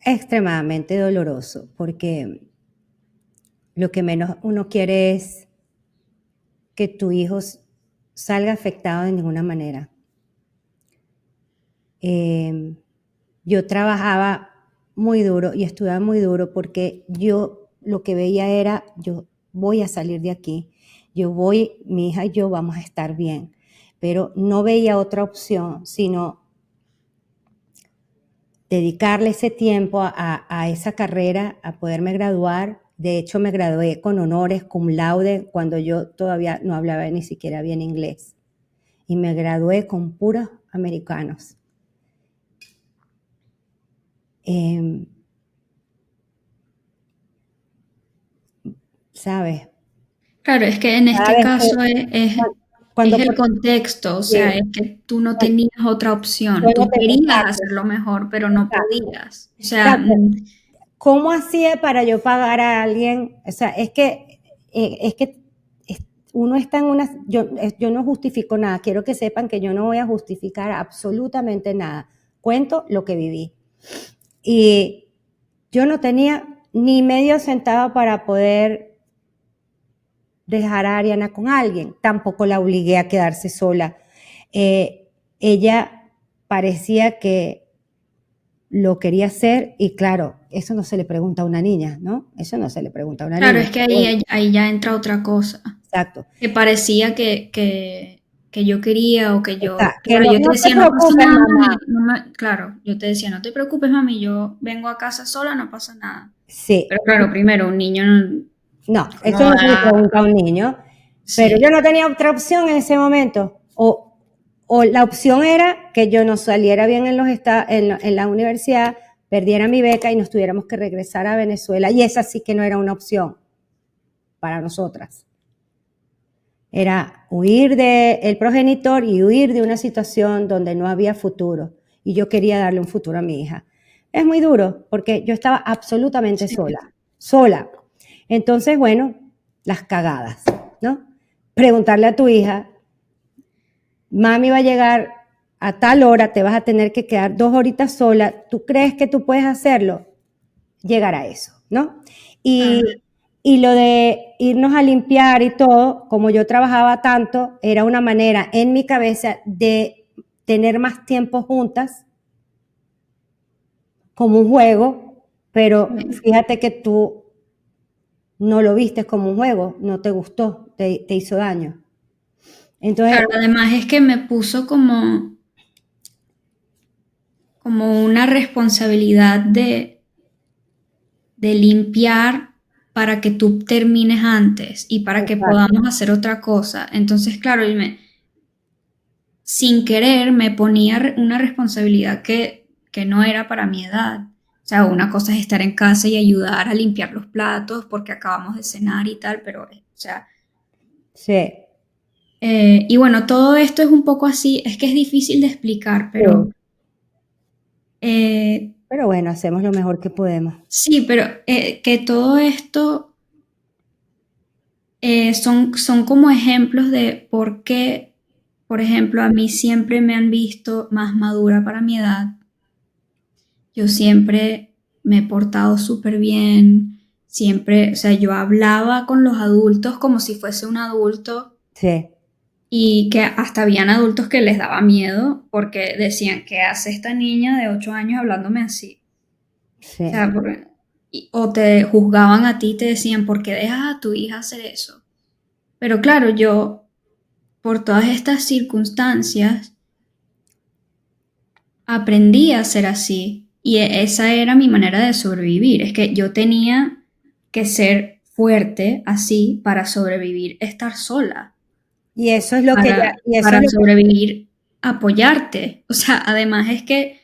extremadamente doloroso porque lo que menos uno quiere es que tu hijo salga afectado de ninguna manera. Eh, yo trabajaba muy duro y estudiaba muy duro porque yo lo que veía era, yo voy a salir de aquí, mi hija y yo vamos a estar bien, pero no veía otra opción sino dedicarle ese tiempo a esa carrera, a poderme graduar. De hecho, me gradué con honores, cum laude, cuando yo todavía no hablaba ni siquiera bien inglés. Y me gradué con puros americanos. Eh, ¿Sabes? claro, es que en este Sabes que caso es cuando el por contexto, o sea, es que tú no cuando tenías otra yo opción, no tú te, querías exacto, hacerlo mejor, pero no exacto, podías. O sea, exacto. ¿Cómo hacía para yo pagar a alguien? O sea, es que uno está en una, yo no justifico nada, quiero que sepan que yo no voy a justificar absolutamente nada. Cuento lo que viví. Y yo no tenía ni medio centavo para poder dejar a Ariana con alguien, tampoco la obligué a quedarse sola. Ella parecía que lo quería hacer y claro, eso no se le pregunta a una niña, ¿no? Eso no se le pregunta a una claro, niña. es que Bueno, ahí ya entra otra cosa, exacto. que parecía que yo quería o que yo, Que claro, no, yo te no te decía, no pasa preocupes, nada, mamá. mami, claro, yo te decía, no te preocupes, mami, yo vengo a casa sola, no pasa nada. Pero Sí, claro, primero, un niño no, eso no no se le da, pregunta a un niño, pero yo sí, no tenía otra opción en ese momento. O la opción era que yo no saliera bien en la universidad, perdiera mi beca y nos tuviéramos que regresar a Venezuela. Y esa sí que no era una opción para nosotras. Era huir del progenitor y huir de una situación donde no había futuro. Y yo quería darle un futuro a mi hija. Es muy duro porque yo estaba absolutamente sí. sola, sola. Entonces, bueno, las cagadas, ¿no? Preguntarle a tu hija, mami va a llegar a tal hora, te vas a tener que quedar 2 horitas sola, ¿tú crees que tú puedes hacerlo? Llegar a eso, ¿no? Claro. Y lo de irnos a limpiar y todo, como yo trabajaba tanto, era una manera en mi cabeza de tener más tiempo juntas, como un juego, pero Sí. fíjate que tú no lo viste como un juego, no te gustó, te hizo daño. Entonces, Claro, además es que me puso como una responsabilidad de limpiar para que tú termines antes y para que exacto, podamos hacer otra cosa. Entonces, claro, sin querer me ponía una responsabilidad que no era para mi edad. O sea, una cosa es estar en casa y ayudar a limpiar los platos porque acabamos de cenar y tal, pero, o sea, sí, y bueno, todo esto es un poco así, es que es difícil de explicar, pero sí. eh, Pero bueno, hacemos lo mejor que podemos. sí, pero que todo esto son como ejemplos de por qué, por ejemplo, a mí siempre me han visto más madura para mi edad. Yo siempre me he portado súper bien, siempre, o sea, yo hablaba con los adultos como si fuese un adulto Sí, y que hasta habían adultos que les daba miedo porque decían, ¿qué hace esta niña de 8 años hablándome así? O sí. sea, o te juzgaban a ti y te decían, ¿por qué dejas a tu hija hacer eso? Pero claro, yo, por todas estas circunstancias, aprendí a ser así y esa era mi manera de sobrevivir. Es que yo tenía que ser fuerte así para sobrevivir, estar sola, Y eso es lo que ya, y eso es para lo que, sobrevivir, apoyarte. O sea, además es que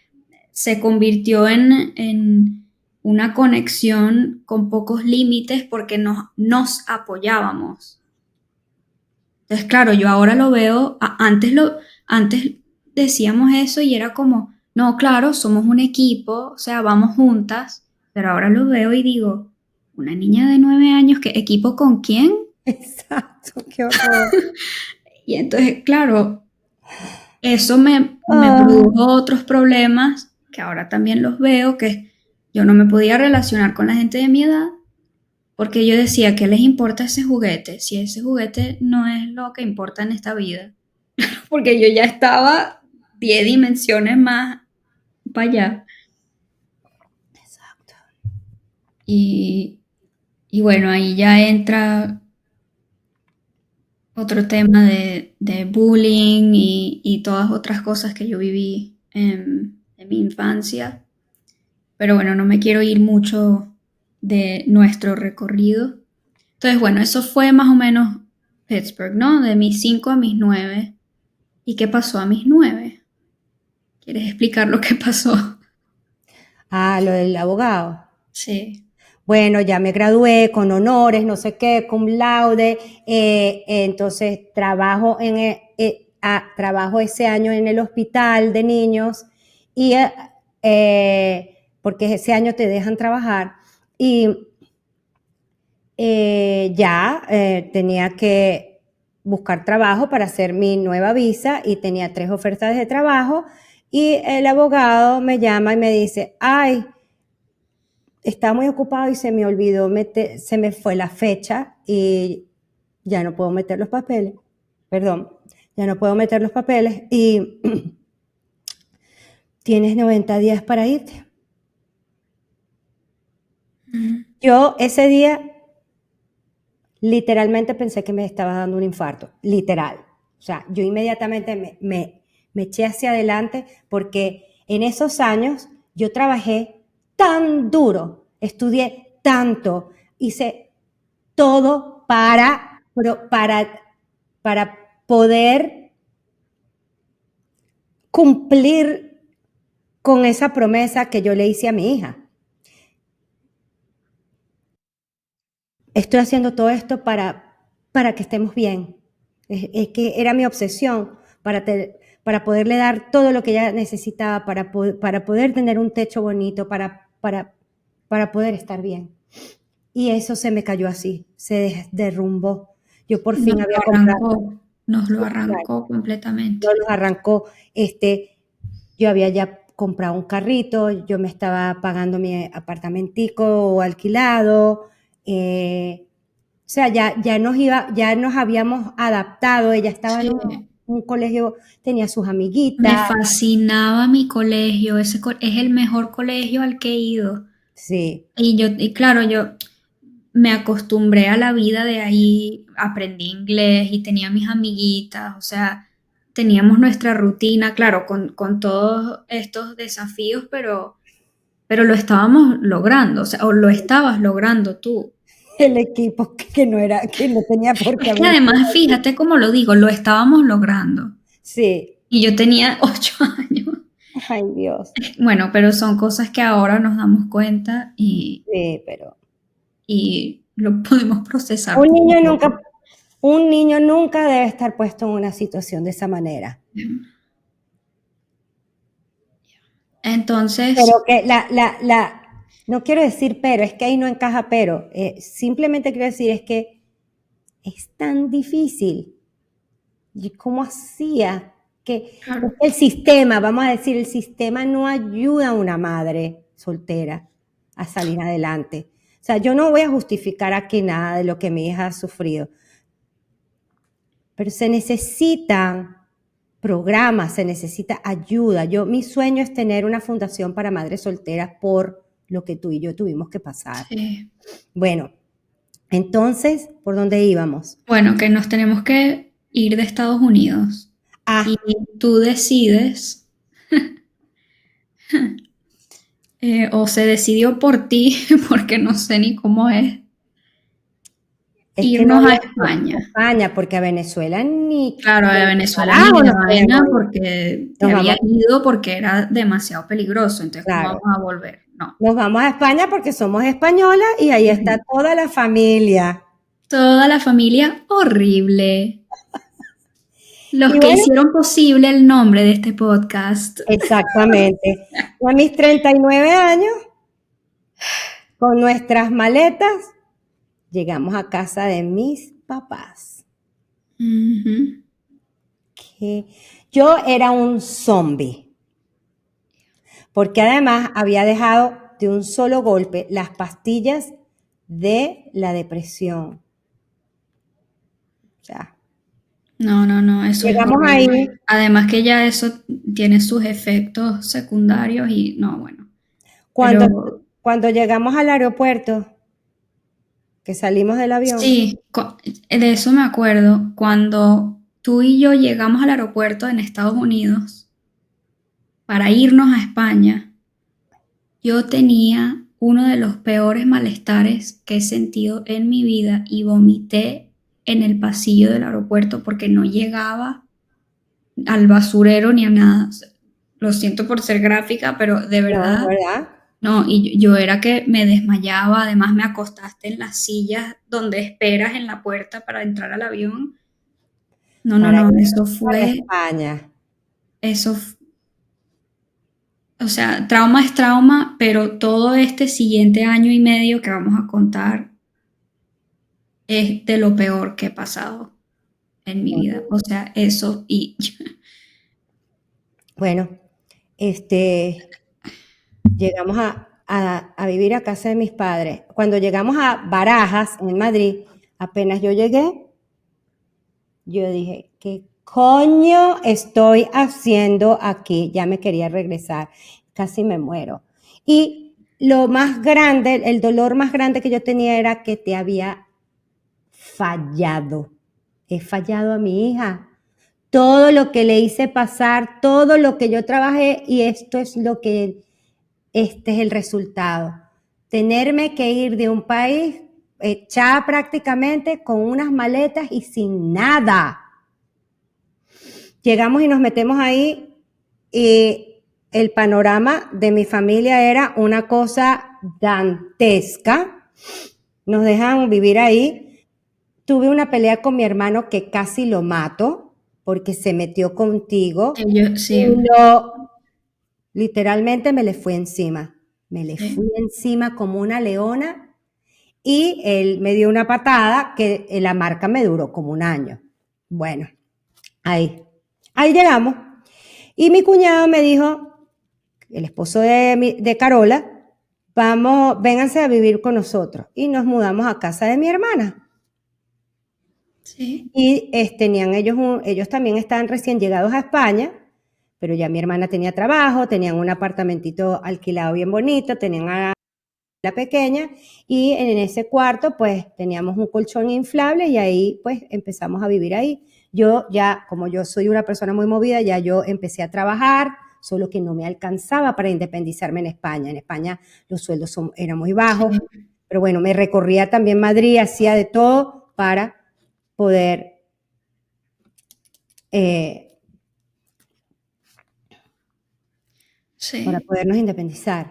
se convirtió en una conexión con pocos límites porque nos apoyábamos. Entonces, claro, yo ahora lo veo, antes decíamos eso y era como, no, claro, somos un equipo, o sea, vamos juntas, pero ahora lo veo y digo, una niña de 9 años, ¿qué equipo con quién? Exacto, qué horror. Y entonces, claro, eso me Ah, produjo otros problemas que ahora también los veo, que yo no me podía relacionar con la gente de mi edad porque yo decía, ¿qué les importa ese juguete? Si ese juguete no es lo que importa en esta vida. Porque yo ya estaba 10 dimensiones más para allá. exacto. Y, y bueno, ahí ya entra otro tema de bullying y todas otras cosas que yo viví en mi infancia. Pero bueno, no me quiero ir mucho de nuestro recorrido. Entonces, bueno, eso fue más o menos Pittsburgh, ¿no? De mis 5 a mis 9. ¿Y qué pasó a mis 9? ¿Quieres explicar lo que pasó? Ah, lo del abogado. Sí. Bueno, ya me gradué con honores, no sé qué, cum laude, entonces trabajo ese año en el hospital de niños y porque ese año te dejan trabajar y ya tenía que buscar trabajo para hacer mi nueva visa y tenía 3 ofertas de trabajo y el abogado me llama y me dice, ay, estaba muy ocupado y se me olvidó se me fue la fecha y ya no puedo meter los papeles, perdón, ya no puedo meter los papeles y tienes 90 días para irte. Yo ese día literalmente pensé que me estaba dando un infarto, literal. O sea, yo inmediatamente me eché hacia adelante porque en esos años yo trabajé tan duro, estudié tanto, hice todo para poder cumplir con esa promesa que yo le hice a mi hija. Estoy haciendo todo esto para que estemos bien. Es que era mi obsesión para poderle dar todo lo que ella necesitaba, para poder tener un techo bonito, para poder estar bien. Y eso se me cayó así, se derrumbó. Yo por fin había comprado, Nos lo arrancó completamente. no los arrancó. Yo había ya comprado un carrito, yo me estaba pagando mi apartamentico alquilado, o sea, ya nos habíamos adaptado, ella estaba en Sí. un colegio, tenía sus Me amiguitas, fascinaba mi colegio, es el mejor colegio al que he ido. sí, Y claro, yo me acostumbré a la vida de ahí, aprendí inglés y tenía mis amiguitas, o sea, teníamos nuestra rutina, claro, con todos estos desafíos, pero lo estábamos logrando, o sea, o lo estabas logrando tú. el equipo que no tenía por qué Es que haber sido además, así. fíjate cómo lo digo, lo estábamos logrando. Sí, Y yo tenía 8 años. ay Dios, Bueno, pero son cosas que ahora nos damos cuenta sí, pero y lo podemos procesar un poco a niño poco. nunca, un niño nunca debe estar puesto en una situación de esa manera. Entonces, Pero no quiero decir pero, es que ahí no encaja pero, simplemente quiero decir es que es tan difícil. ¿Y cómo hacía? Que claro, el sistema, vamos a decir, el sistema no ayuda a una madre soltera a salir adelante. O sea, yo no voy a justificar aquí nada de lo que mi hija ha sufrido, pero se necesitan programas, se necesita ayuda. Mi sueño es tener una fundación para madres solteras por lo que tú y yo tuvimos que pasar. sí. Bueno, entonces, ¿por dónde íbamos? Bueno, que nos tenemos que ir de Estados Unidos y Ah, tú decides, o se decidió por ti, porque no sé ni cómo es, es que no irnos a había España. España, porque a Venezuela Claro, de ni Venezuela ni carajo de nos vaina podemos ir. porque te Nos había vamos, ido porque era demasiado peligroso, entonces ¿cómo claro, vamos a volver? No. nos vamos a España porque somos españolas y ahí está Ujú. toda la familia. Toda la familia horrible. Los Y que bueno, hicieron posible el nombre de este podcast. exactamente. A mis 39 años, con nuestras maletas, llegamos a casa de mis papás. Ujú. Que yo era un zombie, porque además había dejado de un solo golpe las pastillas de la depresión. O sea, No, eso es llegamos horrible. ahí Además que ya eso tiene sus efectos secundarios y no, bueno. cuando, Pero cuando llegamos al aeropuerto, que salimos del avión. sí, de eso me acuerdo. Cuando tú y yo llegamos al aeropuerto en Estados Unidos para irnos a España, yo tenía uno de los peores malestares que he sentido en mi vida y vomité en el pasillo del aeropuerto porque no llegaba al basurero ni a nada. O sea, lo siento por ser gráfica, pero de No, verdad, ¿verdad? no. Y yo era que me desmayaba, además me acostaste en las sillas donde esperas en la puerta para entrar al avión. Para No, irnos para España. eso, o sea, trauma es trauma, pero todo este siguiente año y medio que vamos a contar es de lo peor que he pasado en mi vida. O sea, eso y Bueno, llegamos a vivir a casa de mis padres. Cuando llegamos a Barajas, en Madrid, apenas yo llegué, yo dije, ¿qué coño estoy haciendo aquí? Ya me quería regresar, casi me muero. Y lo más grande, el dolor más grande que yo tenía era que te había fallado. He fallado a mi hija. Todo lo que le hice pasar, todo lo que yo trabajé y esto es lo que, este es el resultado. Tenerme que ir de un país echada prácticamente con unas maletas y sin nada. Llegamos y nos metemos ahí y el panorama de mi familia era una cosa dantesca. Nos dejan vivir ahí. Tuve una pelea con mi hermano que casi lo mato porque se metió contigo y sí, literalmente me le fue encima. Me le fui sí, encima como una leona y él me dio una patada que la marca me duró como un año. Bueno, ahí llegamos. Y mi cuñado me dijo, el esposo de Carola, vamos, vénganse a vivir con nosotros. Y nos mudamos a casa de mi hermana. sí. Y tenían ellos también estaban recién llegados a España, pero ya mi hermana tenía trabajo, tenían un apartamentito alquilado bien bonito, tenían a la pequeña y en ese cuarto pues teníamos un colchón inflable y ahí pues empezamos a vivir ahí. Yo ya, como yo soy una persona muy movida, ya yo empecé a trabajar, solo que no me alcanzaba para independizarme en España. En España los sueldos eran muy bajos, Sí, pero bueno, me recorría también Madrid, hacía de todo poder eh, para sí, podernos independizar.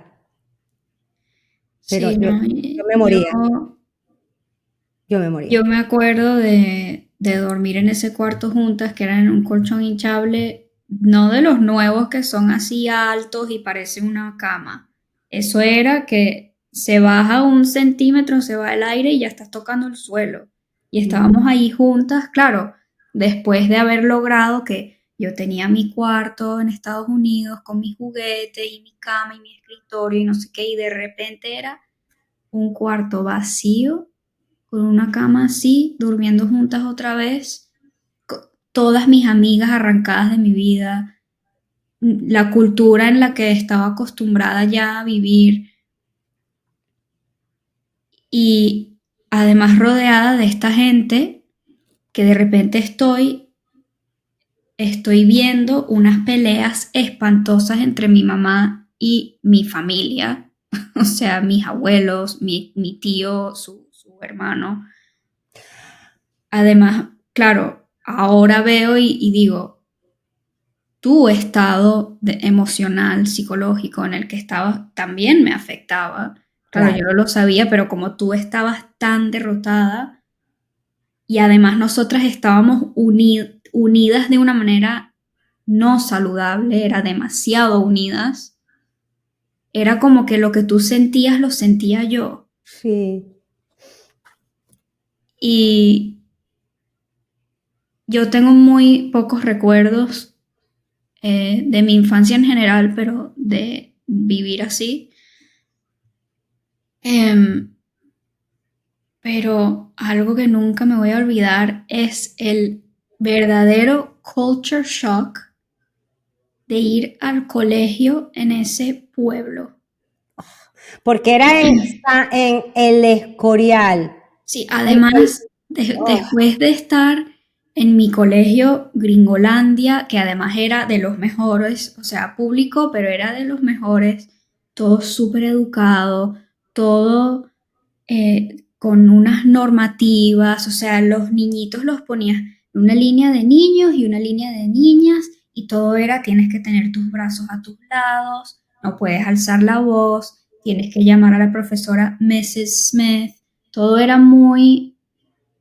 Pero sí, yo, no, yo me moría, yo me moría. yo me acuerdo de dormir en ese cuarto juntas, que era en un colchón hinchable, no de los nuevos que son así altos y parecen una cama. Eso era que se baja un centímetro, se va el aire y ya estás tocando el suelo. Y estábamos ahí juntas, claro, después de haber logrado que yo tenía mi cuarto en Estados Unidos con mis juguetes y mi cama y mi escritorio y no sé qué, y de repente era un cuarto vacío, con una cama así, durmiendo juntas otra vez, todas mis amigas arrancadas de mi vida, la cultura en la que estaba acostumbrada ya a vivir y además rodeada de esta gente que de repente estoy viendo unas peleas espantosas entre mi mamá y mi familia, o sea, mis abuelos, mi tío, su hermano. Además, claro, ahora veo y digo, tu estado emocional, psicológico en el que estabas también me afectaba. Claro, yo Claro, no lo sabía, pero como tú estabas tan derrotada y además nosotras estábamos unidas de una manera no saludable, era demasiado unidas, era como que lo que tú sentías lo sentía yo. sí. Y yo tengo muy pocos recuerdos de mi infancia en general, pero de vivir así. Em, pero algo que nunca me voy a olvidar es el verdadero culture shock de ir al colegio en ese pueblo. Porque era en El Escorial. Sí, El además, oh, después de estar en mi colegio Gringolandia, que además era de los mejores, o sea, público, pero era de los mejores, todo súper educado, todo con unas normativas, o sea, los niñitos los ponías en una línea de niños y una línea de niñas, y todo era, tienes que tener tus brazos a tus lados, no puedes alzar la voz, tienes que llamar a la profesora Mrs. Smith, todo era muy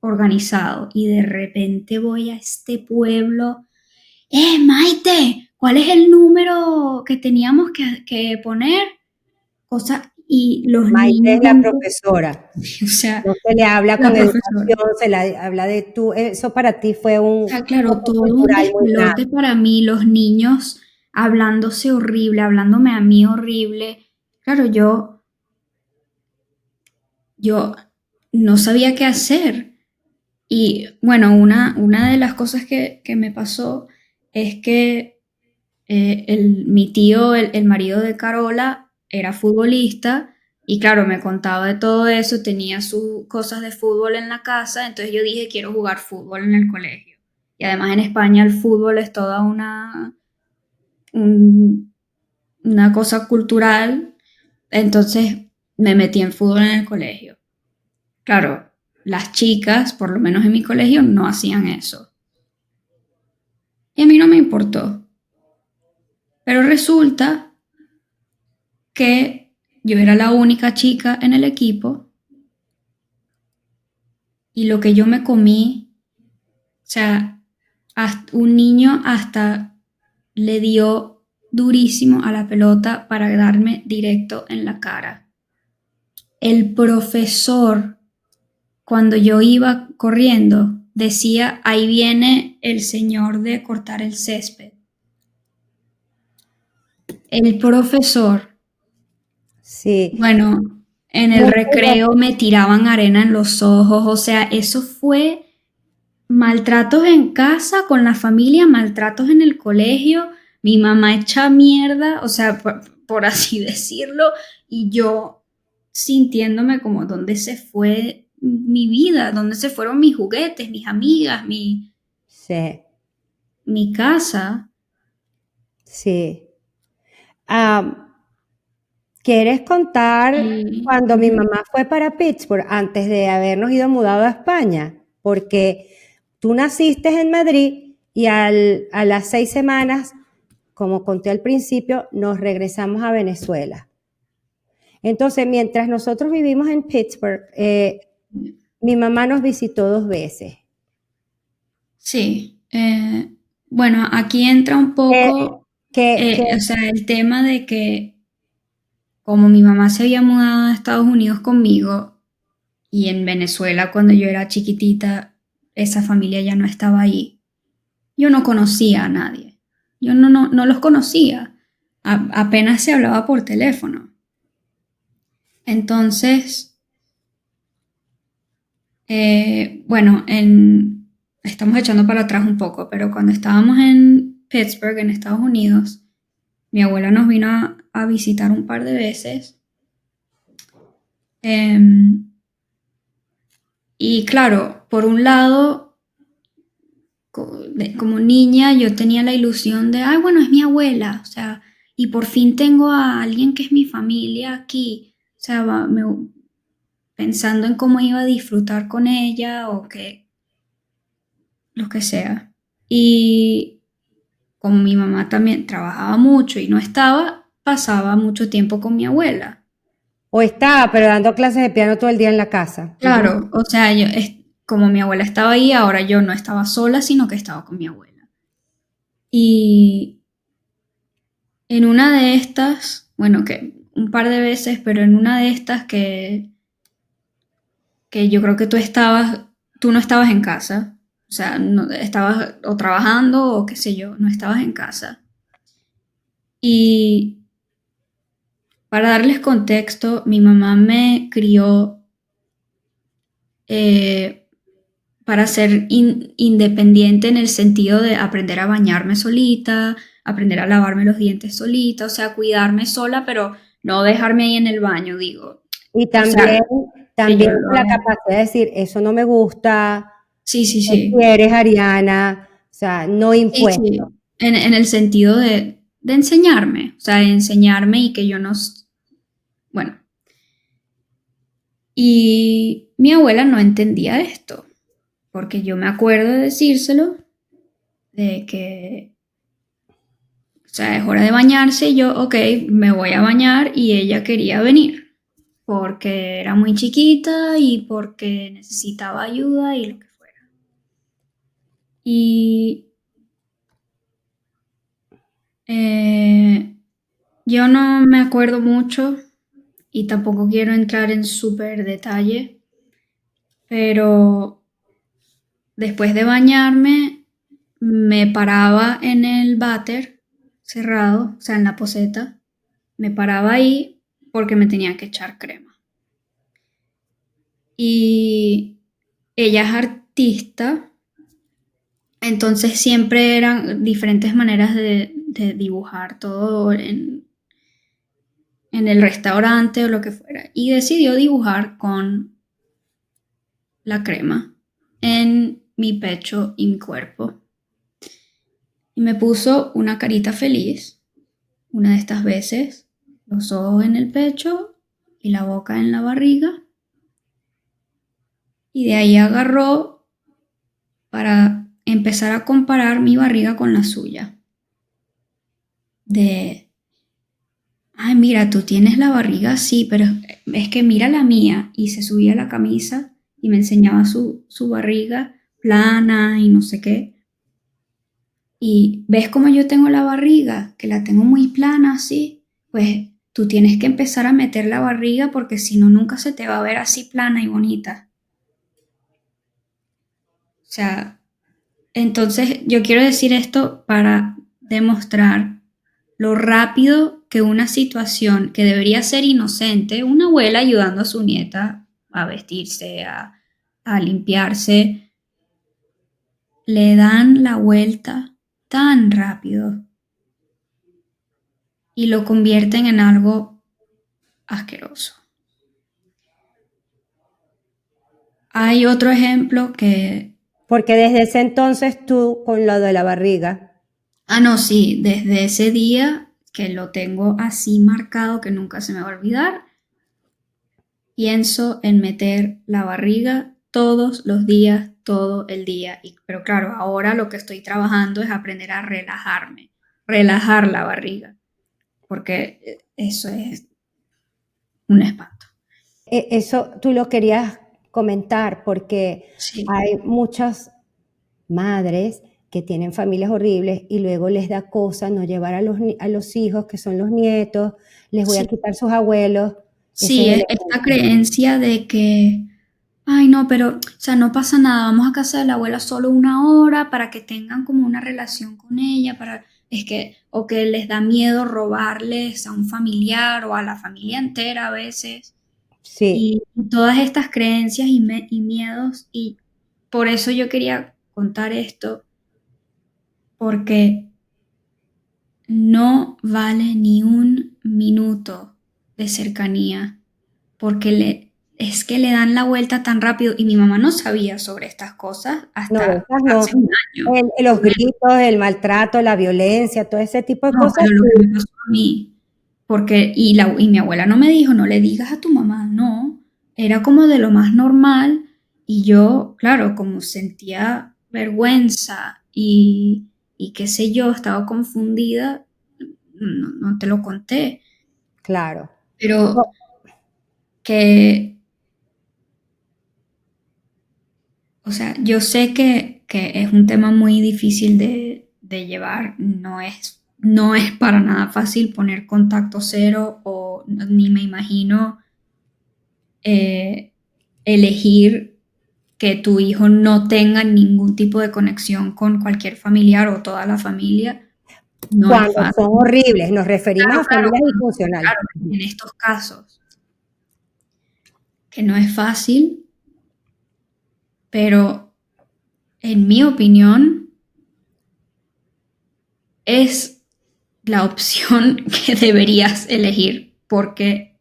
organizado, y de repente voy a este pueblo, Maite, ¿cuál es el número que teníamos que poner? Cosa, y los Maite niños es la profesora. o sea, No se le habla la con profesora. educación, se le habla de tú. Eso para ti fue O un sea, claro, choque todo un cultural muy despelote grande. para mí, los niños hablándose horrible, hablándome a mí horrible. Claro, yo no sabía qué hacer. Y bueno, una de las cosas que me pasó es que mi tío, el marido de Carola, era futbolista y claro, me contaba de todo eso, tenía sus cosas de fútbol en la casa, entonces yo dije, quiero jugar fútbol en el colegio. Y además en España el fútbol es toda un- una cosa cultural, entonces me metí en fútbol en el colegio. Claro, las chicas, por lo menos en mi colegio, no hacían eso. Y a mí no me importó. Pero resulta que yo era la única chica en el equipo y lo que yo me comí, o sea, un niño hasta le dio durísimo a la pelota para darme directo en la cara. El profesor, cuando yo iba corriendo, decía, ahí viene el señor de cortar el césped. El profesor, Sí. bueno, en el Muchas recreo me tiraban arena en los ojos, o sea, eso fue maltratos en casa, con la familia, maltratos en el colegio, mi mamá hecha mierda, o sea, por así decirlo, y yo sintiéndome como dónde se fue mi vida, dónde se fueron mis juguetes, mis amigas, sí, mi casa. sí. Ah, ¿quieres contar Y, cuando mi ujú. mamá fue para Pittsburgh antes de habernos ido mudado a España? Porque tú naciste en Madrid y a las 6 semanas, como conté al principio, nos regresamos a Venezuela. Entonces, mientras nosotros vivimos en Pittsburgh, mi mamá nos visitó 2 veces. Sí, bueno, aquí entra un Que, poco, que o sea, el tema de que como mi mamá se había mudado a Estados Unidos conmigo y en Venezuela cuando yo era chiquitita, esa familia ya no estaba ahí, yo no conocía a nadie, yo no los conocía, apenas se hablaba por teléfono. Entonces, bueno, estamos echando para atrás un poco, pero cuando estábamos en Pittsburgh, en Estados Unidos, mi abuela nos vino a visitar un par de veces. em, y claro, por un lado, como niña, yo tenía la ilusión de, ay, bueno, es mi abuela, o sea, y por fin tengo a alguien que es mi familia aquí, o sea, pensando en cómo iba a disfrutar con ella o que, lo que sea. Y como mi mamá también trabajaba mucho y no estaba, pasaba mucho tiempo con mi abuela. o estaba, pero dando clases de piano todo el día en la casa. Ujú. Claro, o sea, como mi abuela estaba ahí, ahora yo no estaba sola, sino que estaba con mi abuela. Y en una de estas, bueno, que un par de veces, pero en una de estas que yo creo que tú no estabas en casa, o sea, no, estabas o trabajando o qué sé yo, no estabas en casa. Y para darles contexto, mi mamá me crió eh, para ser independiente en el sentido de aprender a bañarme solita, aprender a lavarme los dientes solita, o sea, cuidarme sola, pero no dejarme ahí en el baño, digo. Y O sea, también, que yo también lo con la haga. capacidad de decir, eso no me gusta, Sí, sí, no sí. quieres, Ariana, o sea, no Sí, impuesto. sí. En el sentido de enseñarme, o sea, enseñarme y que yo no... Bueno, y mi abuela no entendía esto, porque yo me acuerdo de decírselo, de que, o sea, es hora de bañarse y yo, ok, me voy a bañar y ella quería venir, porque era muy chiquita y porque necesitaba ayuda y lo que fuera. Y yo no me acuerdo mucho y tampoco quiero entrar en súper detalle, pero después de bañarme me paraba en el váter cerrado, o sea, en la poceta, me paraba ahí porque me tenía que echar crema. Y ella es artista, entonces siempre eran diferentes maneras de dibujar todo en el restaurante o lo que fuera. Y decidió dibujar con la crema en mi pecho y mi cuerpo. Y me puso una carita feliz, una de estas veces, los ojos en el pecho y la boca en la barriga. Y de ahí agarró para empezar a comparar mi barriga con la suya. De, ay, mira, tú tienes la barriga así, pero es que mira la mía. Y se subía la camisa y me enseñaba su barriga plana y no sé qué. Y ves cómo yo tengo la barriga, que la tengo muy plana así, pues tú tienes que empezar a meter la barriga porque si no, nunca se te va a ver así plana y bonita. O sea, entonces yo quiero decir esto para demostrar lo rápido que una situación que debería ser inocente, una abuela ayudando a su nieta a vestirse, a limpiarse, le dan la vuelta tan rápido y lo convierten en algo asqueroso. Hay otro ejemplo que, Porque desde ese entonces tú, con lo de la barriga, no, sí, desde ese día que lo tengo así marcado que nunca se me va a olvidar, pienso en meter la barriga todos los días, todo el día. Pero claro, ahora lo que estoy trabajando es aprender a relajarme, relajar la barriga, porque eso es un espanto. eso tú lo querías comentar porque Sí, hay muchas madres que tienen familias horribles y luego les da cosa no llevar a los hijos, que son los nietos, les voy a sí, quitar sus abuelos. Ese sí, es el esta ejemplo. creencia de que ay, no, pero, o sea, no pasa nada, vamos a casa de la abuela solo una hora para que tengan como una relación con ella, es que, o que les da miedo robarles a un familiar o a la familia entera a veces, Sí, y todas estas creencias y miedos, y por eso yo quería contar esto, porque no vale ni un minuto de cercanía porque es que le dan la vuelta tan rápido y mi mamá no sabía sobre estas cosas no, de hasta esas hace no. un año. Los gritos, el maltrato, la violencia, todo ese tipo de No, cosas, pero lo que sí. me pasó a mí, porque, y mi abuela no me dijo, no le digas a tu mamá, no, era como de lo más normal y yo, claro, como sentía vergüenza y qué sé yo, estaba confundida, no te lo conté, Claro. pero No, que o sea, yo sé que es un tema muy difícil de llevar, no es para nada fácil poner contacto cero o ni me imagino eh, elegir que tu hijo no tenga ningún tipo de conexión con cualquier familiar o toda la familia, no es Cuando fácil. son horribles, nos referimos a Claro, familias disfuncionales. claro, en estos casos, que no es fácil, pero en mi opinión es la opción que deberías elegir, porque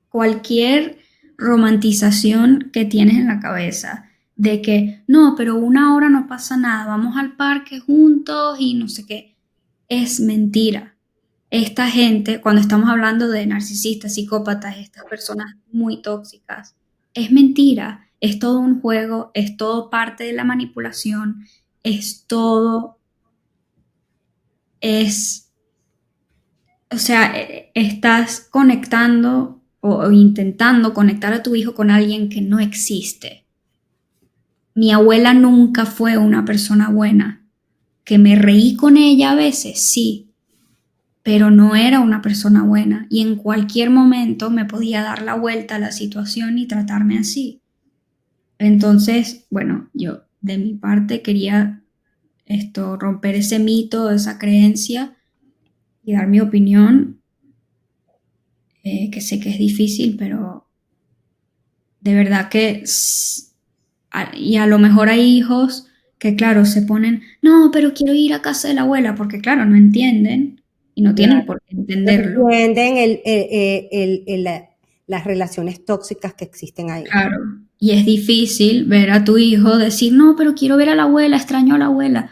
cualquier romantización que tienes en la cabeza de que no, pero 1 hora no pasa nada, vamos al parque juntos y no sé qué, es mentira. Esta gente, cuando estamos hablando de narcisistas, psicópatas, estas personas muy tóxicas, es mentira, es todo un juego, es todo parte de la manipulación, es todo, es, o sea, estás conectando o intentando conectar a tu hijo con alguien que no existe. Mi abuela nunca fue una persona buena. Que me reí con ella a veces, sí, pero no era una persona buena y en cualquier momento me podía dar la vuelta a la situación y tratarme así. Entonces, bueno, yo de mi parte quería romper ese mito, esa creencia y dar mi opinión, que sé que es difícil, pero de verdad que y a lo mejor hay hijos que, claro, se ponen, no, pero quiero ir a casa de la abuela, porque, claro, no entienden y no tienen Claro. por qué No entenderlo. entienden las relaciones tóxicas que existen ahí. Claro. Y es difícil ver a tu hijo decir, no, pero quiero ver a la abuela, extraño a la abuela.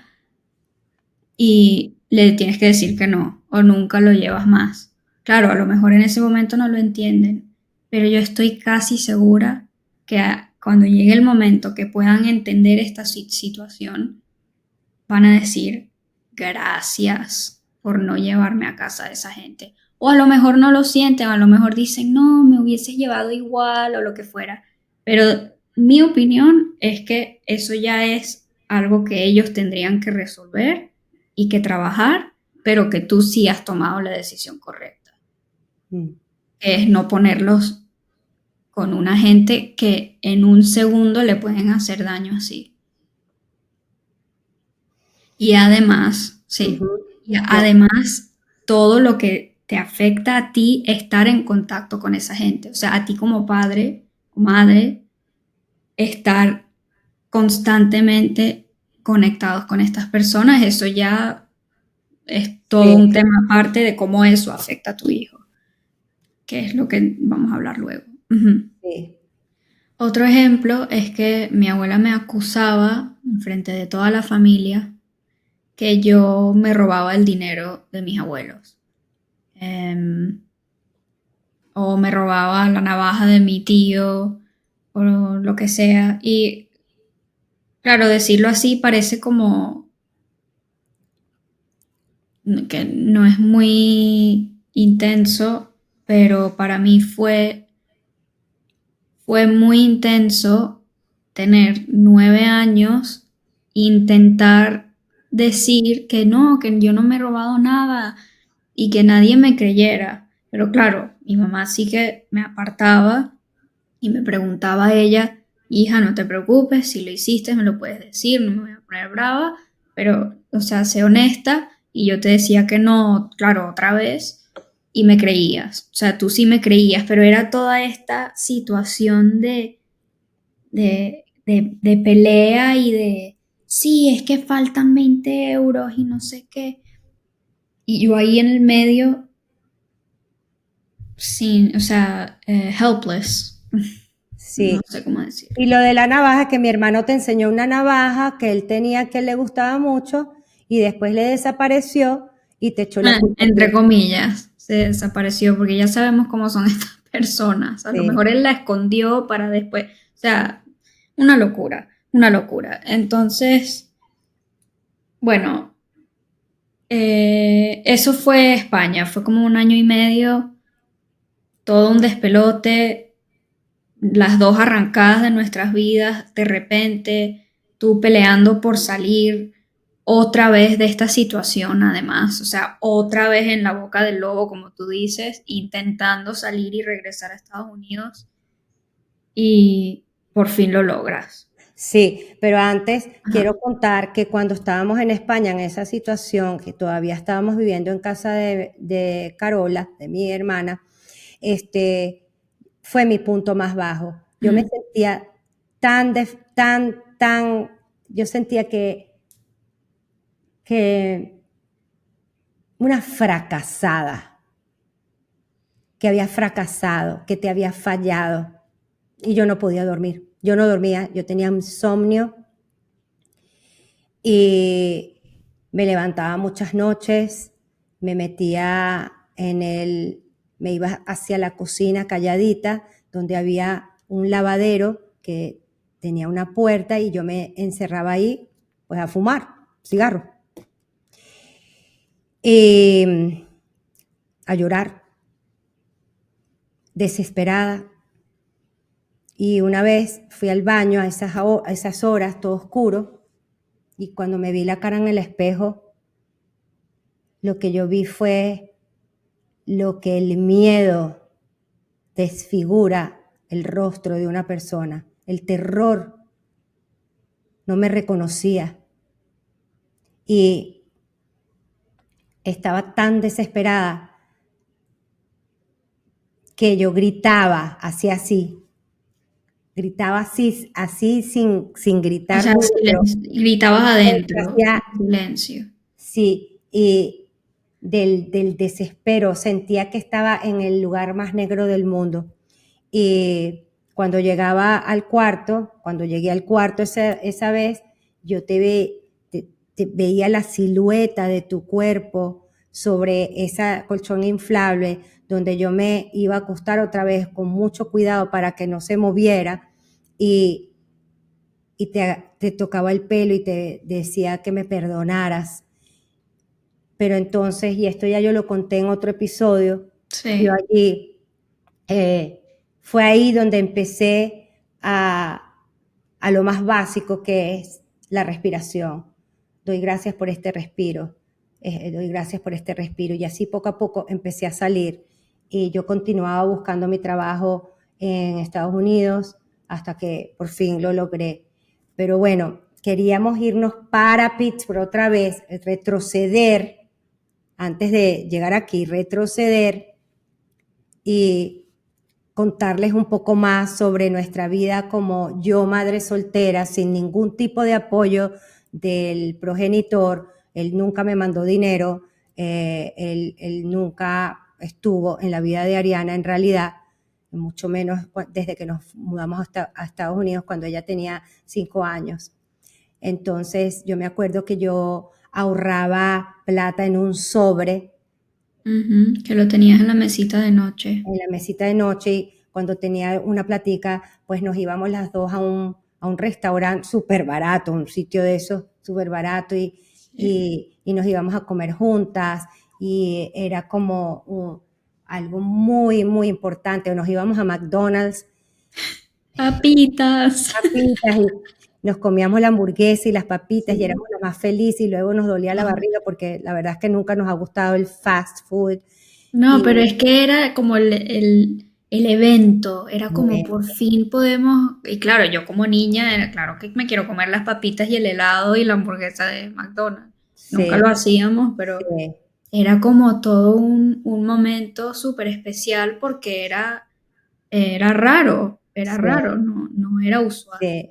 Y le tienes que decir que no, o nunca lo llevas más. Claro, a lo mejor en ese momento no lo entienden, pero yo estoy casi segura que cuando llegue el momento que puedan entender esta situación, van a decir gracias por no llevarme a casa de esa gente. O a lo mejor no lo sienten, a lo mejor dicen, no, me hubieses llevado igual o lo que fuera. Pero mi opinión es que eso ya es algo que ellos tendrían que resolver y que trabajar, pero que tú sí has tomado la decisión correcta, Mm. que es no ponerlos con una gente que en un segundo le pueden hacer daño así. Y además, sí, Ujú. y No, además todo lo que te afecta a ti estar en contacto con esa gente. O sea, a ti como padre o madre, estar constantemente conectados con estas personas, eso ya es todo sí, un tema aparte de cómo eso afecta a tu hijo, que es lo que vamos a hablar luego. Ujú. sí. Otro ejemplo es que mi abuela me acusaba en frente de toda la familia que yo me robaba el dinero de mis abuelos. Em, o me robaba la navaja de mi tío o lo que sea. Y claro, decirlo así parece como que no es muy intenso, pero para mí fue muy intenso tener 9 años, intentar decir que yo no me he robado nada y que nadie me creyera. Pero claro, mi mamá sí que me apartaba y me preguntaba a ella, hija, no te preocupes, si lo hiciste me lo puedes decir, no me voy a poner brava, pero, o sea, sé honesta y yo te decía que no, claro, otra vez, y me creías, o sea, tú sí me creías, pero era toda esta situación de pelea y de, sí, es que faltan 20 euros y no sé qué, y yo ahí en el medio, sin, o sea, helpless, no Sí. sé cómo decir. Y lo de la navaja, que mi hermano te enseñó una navaja que él tenía que le gustaba mucho y después le desapareció y te echó la culpa a Entre ti. comillas, se desapareció porque ya sabemos cómo son estas personas. A lo Sí, mejor él la escondió para después. O sea, una locura, una locura. Entonces, bueno, eso fue España. Fue como 1 año y medio, todo un despelote, las dos arrancadas de nuestras vidas, de repente, tú peleando por salir otra vez de esta situación, además, o sea, otra vez en la boca del lobo, como tú dices, intentando salir y regresar a Estados Unidos y por fin lo logras. Sí, pero antes Ajá. quiero contar que cuando estábamos en España en esa situación, que todavía estábamos viviendo en casa de Carola, de mi hermana, este, fue mi punto más bajo. Yo me Ujú. sentía tan, yo sentía que una fracasada, que había fracasado, que te había fallado, y yo no podía dormir. Yo no dormía, yo tenía insomnio y me levantaba muchas noches, me metía me iba hacia la cocina calladita, donde había un lavadero que tenía una puerta y yo me encerraba ahí, pues a fumar cigarro. Y a llorar, desesperada. Y una vez fui al baño a esas horas, todo oscuro, y cuando me vi la cara en el espejo, lo que yo vi fue lo que el miedo desfigura el rostro de una persona. El terror no me reconocía y estaba tan desesperada que yo gritaba, gritaba así sin O gritar sea, duro, pero gritabas adentro, hacía, en silencio. sí, y del desespero, sentía que estaba en el lugar más negro del mundo. Y cuando llegaba al cuarto, cuando llegué al cuarto esa vez, yo te veía la silueta de tu cuerpo sobre esa colchón inflable donde yo me iba a acostar otra vez con mucho cuidado para que no se moviera y, y te tocaba el pelo y te decía que me perdonaras. Pero entonces, y esto ya yo lo conté en otro episodio, yo Sí. allí fue ahí donde empecé a lo más básico que es la respiración. Doy gracias por este respiro, doy gracias por este respiro. Y así poco a poco empecé a salir y yo continuaba buscando mi trabajo en Estados Unidos hasta que por fin lo logré. Pero bueno, queríamos irnos para Pittsburgh otra vez, retroceder, antes de llegar aquí, retroceder y contarles un poco más sobre nuestra vida como yo, madre soltera, sin ningún tipo de apoyo del progenitor. Él nunca me mandó dinero, él nunca estuvo en la vida de Ariana en realidad, mucho menos desde que nos mudamos a Estados Unidos cuando ella tenía 5 años. Entonces yo me acuerdo que yo ahorraba plata en un sobre Ujú, que lo tenías en la mesita de noche. en la mesita de noche y cuando tenía una platica, pues nos íbamos las dos a un restaurante súper barato, un sitio de esos súper barato Sí. y nos íbamos a comer juntas y era como algo muy, muy importante. Nos íbamos a McDonald's, Papitas. papitas y nos comíamos la hamburguesa y las papitas y Sí. éramos las más felices y luego nos dolía la Ajá. barriga porque la verdad es que nunca nos ha gustado el fast food No, pero y es que era como el evento, era como bueno, por fin podemos, y claro, yo como niña, era claro que me quiero comer las papitas y el helado y la hamburguesa de McDonald's. Nunca sí, lo hacíamos, pero sí, era como todo un momento súper especial porque era sí, raro, no, no era usual. sí.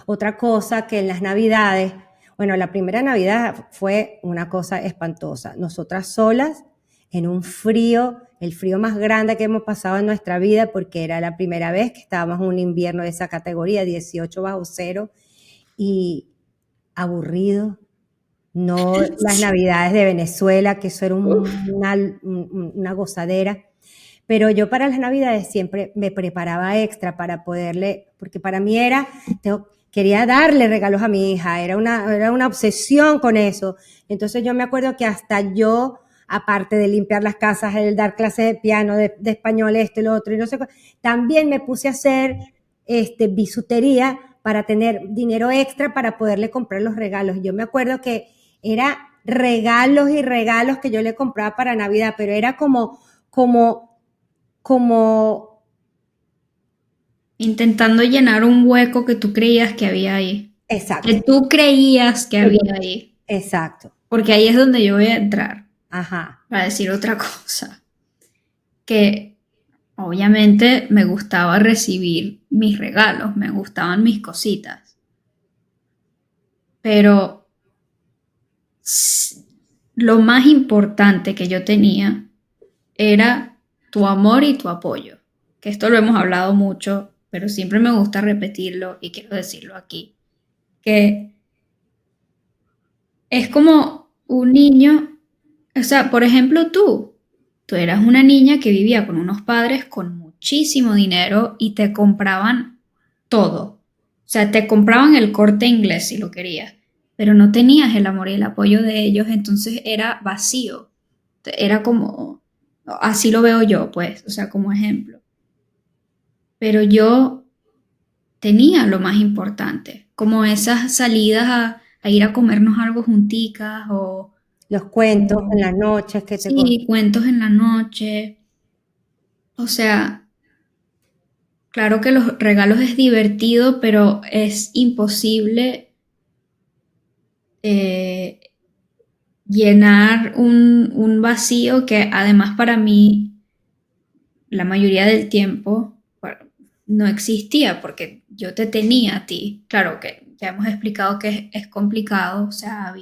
Otra cosa que en las Navidades, bueno, la primera Navidad fue una cosa espantosa. Nosotras solas, en un frío, el frío más grande que hemos pasado en nuestra vida, porque era la primera vez que estábamos en un invierno de esa categoría, 18 bajo cero, y aburrido. No las Sí. Navidades de Venezuela, que eso era una gozadera. Pero yo para las Navidades siempre me preparaba extra para poderle, porque para mí quería darle regalos a mi hija, era una obsesión con eso. Entonces yo me acuerdo que hasta yo, aparte de limpiar las casas, el dar clases de piano, de español, esto y lo otro, y no sé, también me puse a hacer bisutería para tener dinero extra para poderle comprar los regalos. Yo me acuerdo que era regalos y regalos que yo le compraba para Navidad, pero era como como intentando llenar un hueco que tú creías que había ahí. Exacto, Que tú creías que había ahí. exacto. Porque ahí es donde yo voy a entrar Ajá. para decir otra cosa. Que obviamente me gustaba recibir mis regalos, me gustaban mis cositas. Pero lo más importante que yo tenía era tu amor y tu apoyo. Que esto lo hemos hablado mucho, pero siempre me gusta repetirlo y quiero decirlo aquí. Que es como un niño, o sea, por ejemplo tú eras una niña que vivía con unos padres con muchísimo dinero y te compraban todo. O sea, te compraban el Corte Inglés si lo querías, pero no tenías el amor y el apoyo de ellos, entonces era vacío. Era como, así lo veo yo, pues, o sea, como ejemplo. Pero yo tenía lo más importante, como esas salidas a ir a comernos algo junticas Los cuentos en o las noches que te sí, cuentos en la noche. O sea, claro que los regalos es divertido, pero es imposible eh, llenar un vacío que además para mí la mayoría del tiempo bueno, no existía porque yo te tenía a ti. Claro que ya hemos explicado que es complicado, o sea,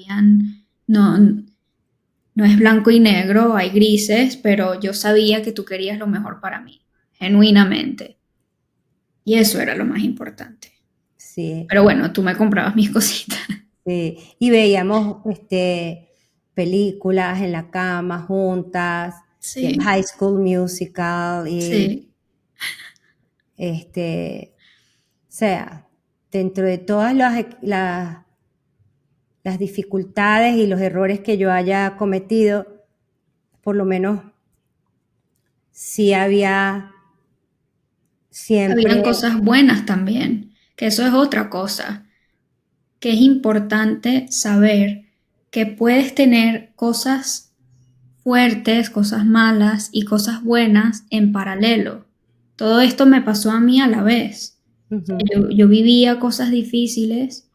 no es blanco y negro, hay grises, pero yo sabía que tú querías lo mejor para mí, genuinamente. Y eso era lo más importante. sí, Pero bueno, tú me comprabas mis cositas. sí. Y veíamos películas en la cama juntas, Sí, High School Musical y sí. o sea, dentro de todas las dificultades y los errores que yo haya cometido, por lo menos sí había Habían siempre, cosas buenas también, que eso es otra cosa, que es importante saber que puedes tener cosas fuertes, cosas malas y cosas buenas en paralelo. Todo esto me pasó a mí a la vez. O sea, ujú, yo vivía cosas difíciles,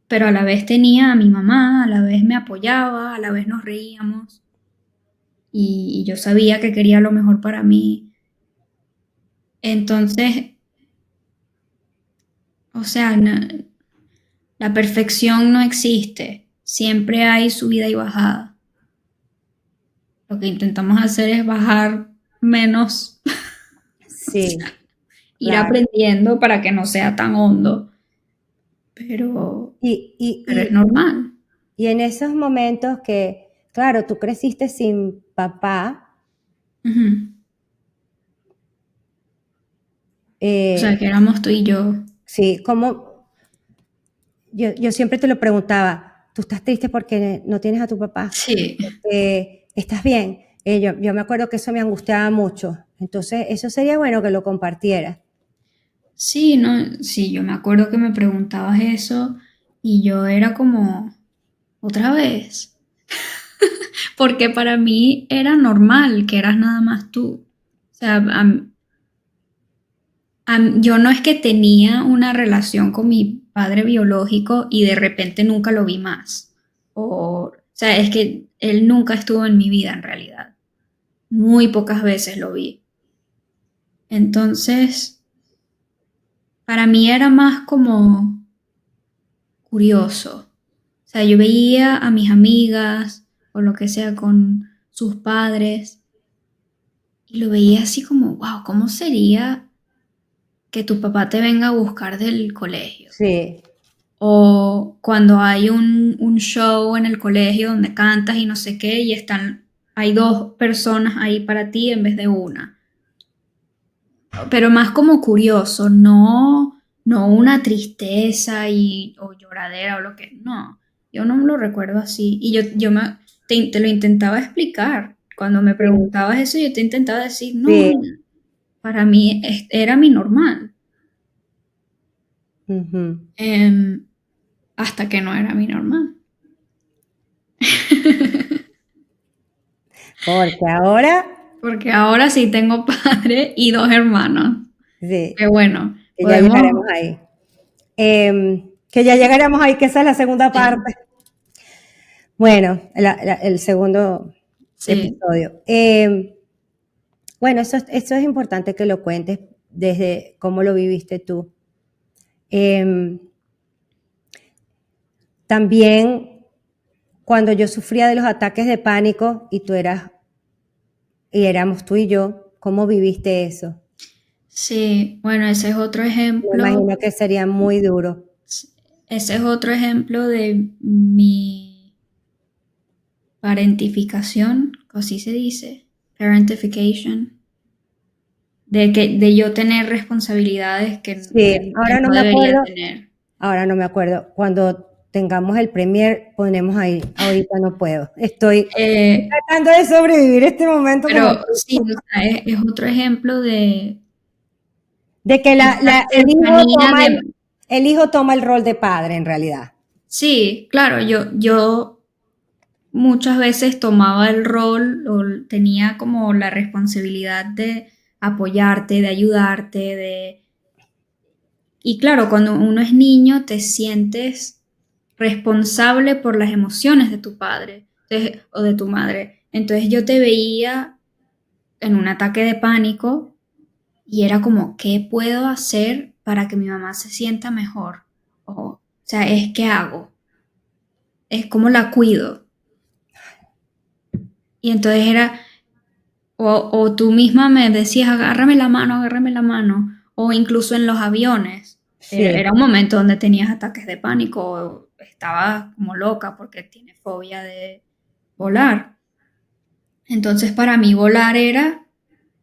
pero a la vez tenía a mi mamá, a la vez me apoyaba, a la vez nos reíamos y yo sabía que quería lo mejor para mí. Entonces, o sea, la perfección no existe, siempre hay subida y bajada. Lo que intentamos hacer es bajar menos, o sí, sea, ir claro. aprendiendo para que no sea tan hondo, pero, Y, y, pero es y, normal. y en esos momentos que, claro, tú creciste sin papá, Ujú. O sea, eh, que éramos tú y yo. sí, como yo siempre te lo preguntaba, ¿tú estás triste porque no tienes a tu papá? Sí, ¿Estás bien? Yo me acuerdo que eso me angustiaba mucho. Entonces, eso sería bueno que lo compartieras. sí, no, sí, yo me acuerdo que me preguntabas eso y yo era como, otra vez, porque para mí era normal que eras nada más tú. O sea, yo no es que tenía una relación con mi padre biológico y de repente nunca lo vi más. O sea, es que él nunca estuvo en mi vida en realidad. Muy pocas veces lo vi. Entonces, para mí era más como curioso. O sea, yo veía a mis amigas o lo que sea con sus padres y lo veía así como, wow, ¿cómo sería que tu papá te venga a buscar del colegio? Sí, O cuando hay un show en el colegio donde cantas y no sé qué, y hay dos personas ahí para ti en vez de una. Pero más como curioso, no una tristeza o lloradera o lo que. No, yo no me lo recuerdo así. Y te lo intentaba explicar. Cuando me sí, preguntabas eso, yo te intentaba decir, no, sí. para mí era mi normal. Ujú. Em, hasta que no era mi normal. Porque ahora, Porque ahora sí tengo padre y dos hermanos. sí, Qué bueno. que ya llegaremos Podemos, ahí. Que ya llegaremos ahí, que esa es la segunda sí, parte. Bueno, el segundo sí, episodio. Bueno, eso es importante que lo cuentes desde cómo lo viviste tú. Eh, También cuando yo sufría de los ataques de pánico y éramos tú y yo, ¿cómo viviste eso? sí. Bueno, ese es otro Me ejemplo. imagino que sería muy duro. Ese es otro ejemplo de mi parentificación, así se dice, parentification, de yo tener responsabilidades Sí, que no debería tener. ahora no me acuerdo. Cuando tengamos el premier, ponemos ahí. Ahorita no puedo. Estoy Eh, tratando de sobrevivir este momento como pero sí, o sea, es otro ejemplo de de que esa cercanía de... el hijo toma el rol de padre en realidad. Sí, claro, yo muchas veces tomaba el rol o tenía como la responsabilidad de apoyarte, de ayudarte, de... Y claro, cuando uno es niño te sientes responsable por las emociones de tu padre o de tu madre. Entonces yo te veía en un ataque de pánico y era como, ¿qué puedo hacer para que mi mamá se sienta mejor? O sea, es qué hago, es como la cuido. Y entonces era, o tú misma me decías, agárrame la mano, o incluso en los aviones. Sí. Era un momento donde tenías ataques de pánico, o estabas como loca porque tienes fobia de volar. Entonces para mí volar era,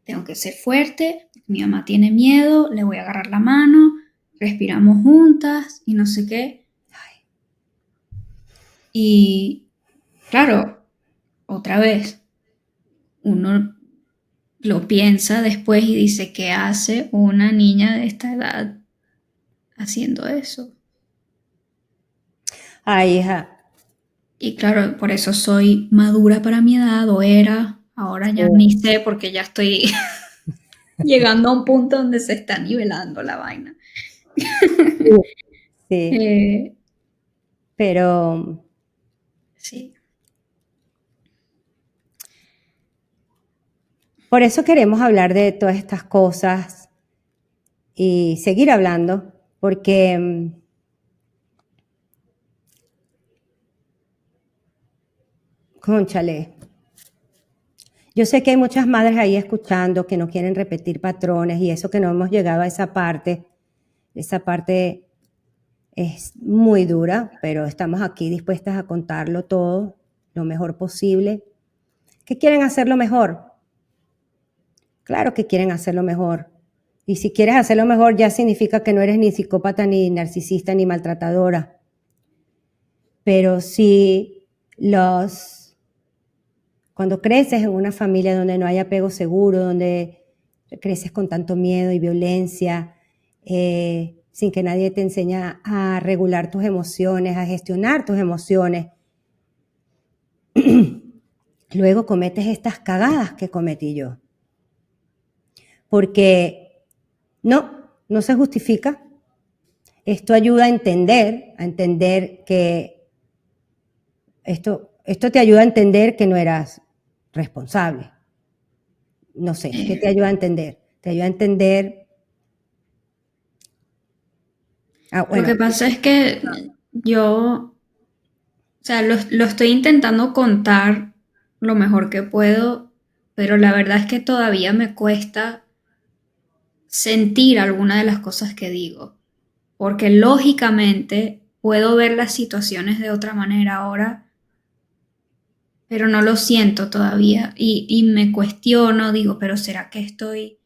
tengo que ser fuerte, mi mamá tiene miedo, le voy a agarrar la mano, respiramos juntas y no sé qué. Y claro, otra vez, uno lo piensa después y dice, ¿qué hace una niña de esta edad haciendo eso? Ay, hija. Y claro, por eso soy madura para mi edad, o era, ahora ya ni Sí, sé porque ya estoy llegando a un punto donde se está nivelando la vaina. sí, sí. Eh, Pero sí, por eso queremos hablar de todas estas cosas y seguir hablando, porque, cónchale, yo sé que hay muchas madres ahí escuchando que no quieren repetir patrones y eso que no hemos llegado a esa parte es muy dura, pero estamos aquí dispuestas a contarlo todo lo mejor posible. ¿Qué quieren hacerlo mejor? Claro que quieren hacerlo mejor. Y si quieres hacerlo mejor, ya significa que no eres ni psicópata, ni narcisista, ni maltratadora. Pero si cuando creces en una familia donde no hay apego seguro, donde creces con tanto miedo y violencia, sin que nadie te enseña a regular tus emociones, a gestionar tus emociones, luego cometes estas cagadas que cometí yo. Porque no se justifica. Esto ayuda a entender que esto te ayuda a entender que no eras responsable. No sé, ¿qué te eh, ayuda a entender? Te ayuda a entender, lo bueno, que pasa es que yo, o sea, lo estoy intentando contar lo mejor que puedo, pero la verdad es que todavía me cuesta sentir alguna de las cosas que digo, porque lógicamente puedo ver las situaciones de otra manera ahora, pero no lo siento todavía y me cuestiono, digo, pero ¿será que estoy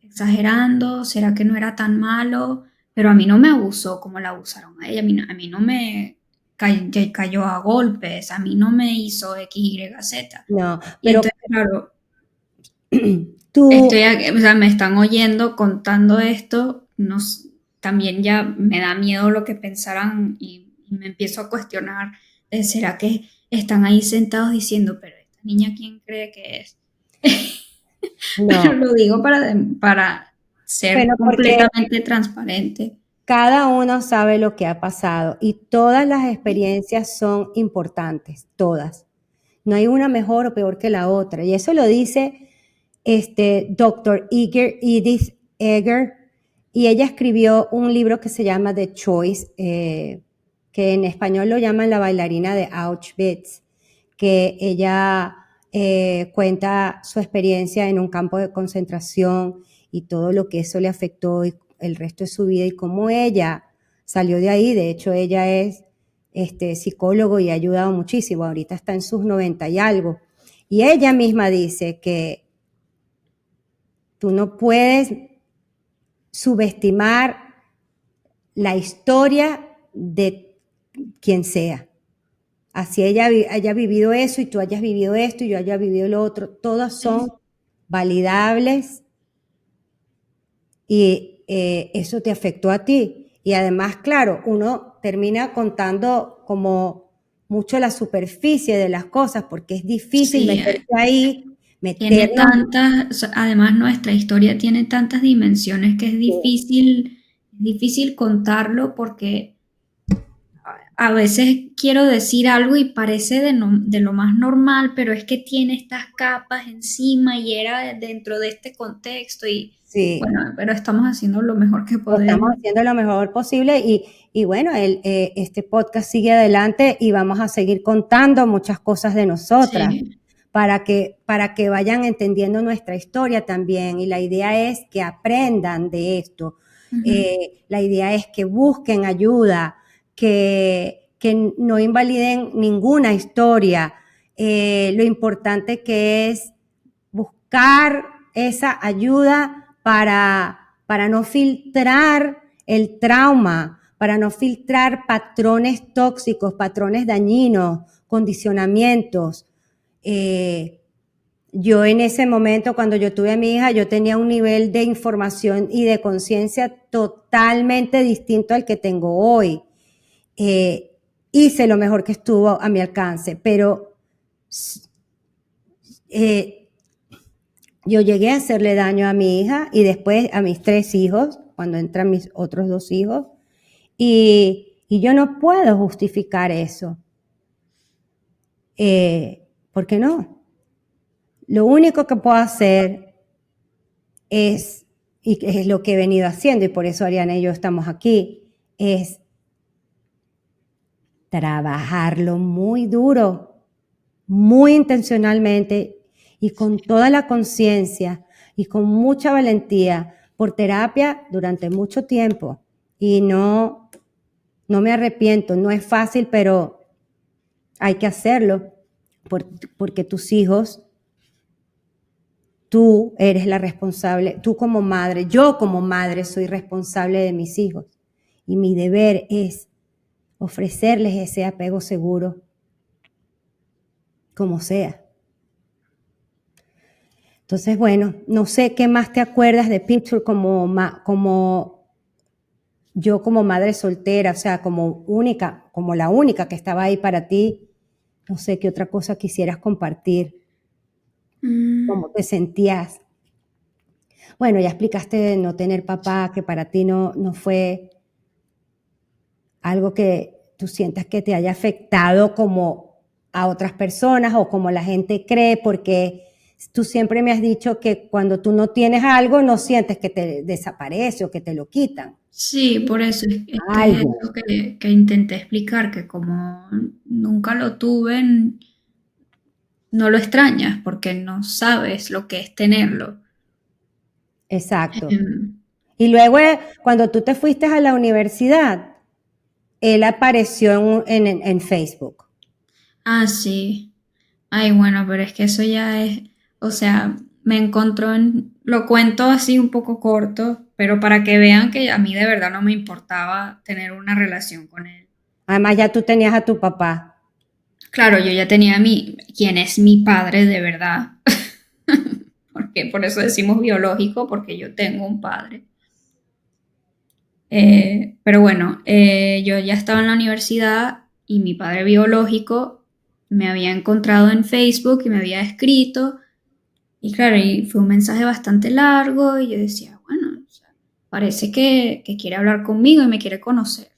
exagerando? ¿Será que no era tan malo? Pero a mí no me abusó como la abusaron a ella, a mí no me cayó a golpes, a mí no me hizo X, Y, Z. no, Y pero entonces, claro, tú, o sea, me están oyendo contando esto, también ya me da miedo lo que pensarán y me empiezo a cuestionar, ¿será que están ahí sentados diciendo, pero esta niña quién cree que es? Pero no, lo digo para ser Bueno, porque completamente transparente. cada uno sabe lo que ha pasado y todas las experiencias son importantes, todas. No hay una mejor o peor que la otra. Y eso lo dice Dr. Edith Eger, y ella escribió un libro que se llama The Choice, que en español lo llaman La bailarina de Auschwitz, que ella cuenta su experiencia en un campo de concentración y todo lo que eso le afectó y el resto de su vida y cómo ella salió de ahí. De hecho, ella es psicólogo y ha ayudado muchísimo. Ahorita está en sus 90 y algo. Y ella misma dice que tú no puedes subestimar la historia de quien sea. Así ella haya vivido eso y tú hayas vivido esto y yo haya vivido lo otro, todas son validables y eso te afectó a ti. Y además, claro, uno termina contando como mucho la superficie de las cosas porque es difícil Sí, meterse ahí, tiene meternos. tantas, además nuestra historia tiene tantas dimensiones que es difícil contarlo porque a veces quiero decir algo y parece de lo más normal, pero es que tiene estas capas encima y era dentro de este contexto y Sí, bueno, pero estamos haciendo lo mejor que estamos podemos. haciendo lo mejor posible y bueno, este podcast sigue adelante y vamos a seguir contando muchas cosas de nosotras Sí. para que vayan entendiendo nuestra historia también. Y la idea es que aprendan de esto. Ujú. La idea es que busquen ayuda, que no invaliden ninguna historia. Lo importante que es buscar esa ayuda para no filtrar el trauma, para no filtrar patrones tóxicos, patrones dañinos, condicionamientos. Eh, yo en ese momento, cuando yo tuve a mi hija, yo tenía un nivel de información y de conciencia totalmente distinto al que tengo hoy. Eh, Hice lo mejor que estuvo a mi alcance, pero eh, yo llegué a hacerle daño a mi hija y después a mis 3 hijos, cuando entran mis otros 2 hijos, y yo no puedo justificar eso. ¿Por qué no? Lo único que puedo hacer es, y que es lo que he venido haciendo, y por eso Ariana y yo estamos aquí, es trabajarlo muy duro, muy intencionalmente y con toda la conciencia y con mucha valentía por terapia durante mucho tiempo. Y no me arrepiento, no es fácil, pero hay que hacerlo porque tus hijos, tú eres la responsable, tú como madre, yo como madre soy responsable de mis hijos. Y mi deber es ofrecerles ese apego seguro, como sea. Entonces, bueno, no sé qué más te acuerdas de Picture como yo como madre soltera, o sea, como única, como la única que estaba ahí para ti. No sé qué otra cosa quisieras compartir, Mm, cómo te sentías. Bueno, ya explicaste de no tener papá, que para ti no fue algo que tú sientas que te haya afectado como a otras personas o como la gente cree, porque tú siempre me has dicho que cuando tú no tienes algo, no sientes que te desaparece o que te lo quitan. sí, por eso es que es Algo. lo que intenté explicar, que como nunca lo tuve, no lo extrañas porque no sabes lo que es tenerlo. Exacto. Em, Y luego, cuando tú te fuiste a la universidad, él apareció en Facebook. sí. Ay, bueno, pero es que eso ya es, o sea, me encontró lo cuento así un poco corto, pero para que vean que a mí de verdad no me importaba tener una relación con él. Además, ya tú tenías a tu papá. Claro, yo ya tenía a quien es mi padre de verdad, porque por eso decimos biológico, porque yo tengo un padre. Pero bueno, yo ya estaba en la universidad y mi padre biológico me había encontrado en Facebook y me había escrito. Y claro, y fue un mensaje bastante largo y yo decía, bueno, o sea, parece que quiere hablar conmigo y me quiere conocer.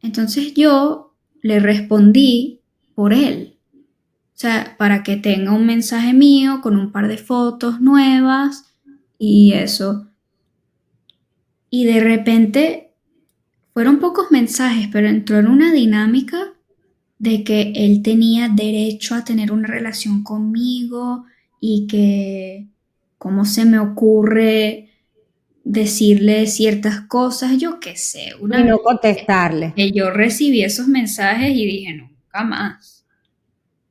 Entonces yo le respondí por él. O sea, para que tenga un mensaje mío con un par de fotos nuevas y eso. Y de repente fueron pocos mensajes, pero entró en una dinámica de que él tenía derecho a tener una relación conmigo y que cómo se me ocurre decirle ciertas cosas, yo qué sé, Y no contestarle. que yo recibí esos mensajes y dije, nunca más.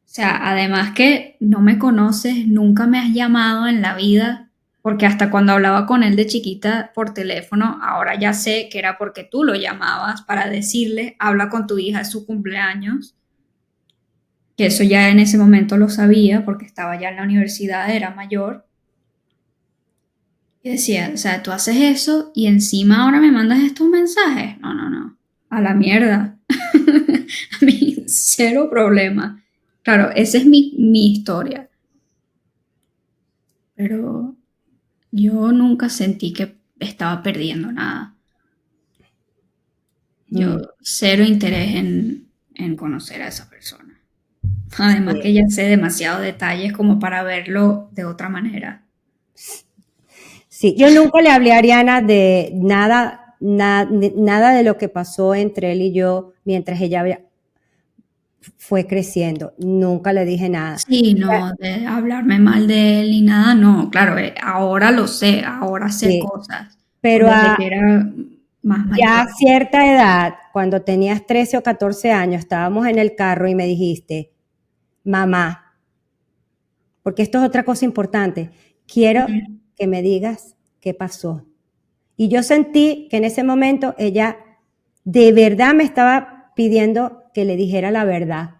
O sea, además que no me conoces, nunca me has llamado en la vida, porque hasta cuando hablaba con él de chiquita por teléfono, ahora ya sé que era porque tú lo llamabas para decirle, habla con tu hija, es su cumpleaños, que eso ya en ese momento lo sabía porque estaba ya en la universidad, era mayor. Y decía, o sea, tú haces eso y encima ahora me mandas estos mensajes. No, no, no. A la mierda. A mí, cero problema. Claro, esa es mi historia. Pero yo nunca sentí que estaba perdiendo nada. Yo Mm, cero interés en conocer a esa persona. Además que sí. ya sé demasiados detalles como para verlo de otra manera. Sí, yo nunca le hablé a Ariana de nada de lo que pasó entre él y yo mientras fue creciendo. Nunca le dije nada. Sí, no, de hablarme mal de él ni nada, no, claro, ahora lo sé, ahora sé Sí, cosas, pero desde que era más ya mayor. a cierta edad, cuando tenías 13 o 14 años, estábamos en el carro y me dijiste, mamá, porque esto es otra cosa importante, quiero Ujú. que me digas qué pasó. Y yo sentí que en ese momento ella de verdad me estaba pidiendo que le dijera la verdad,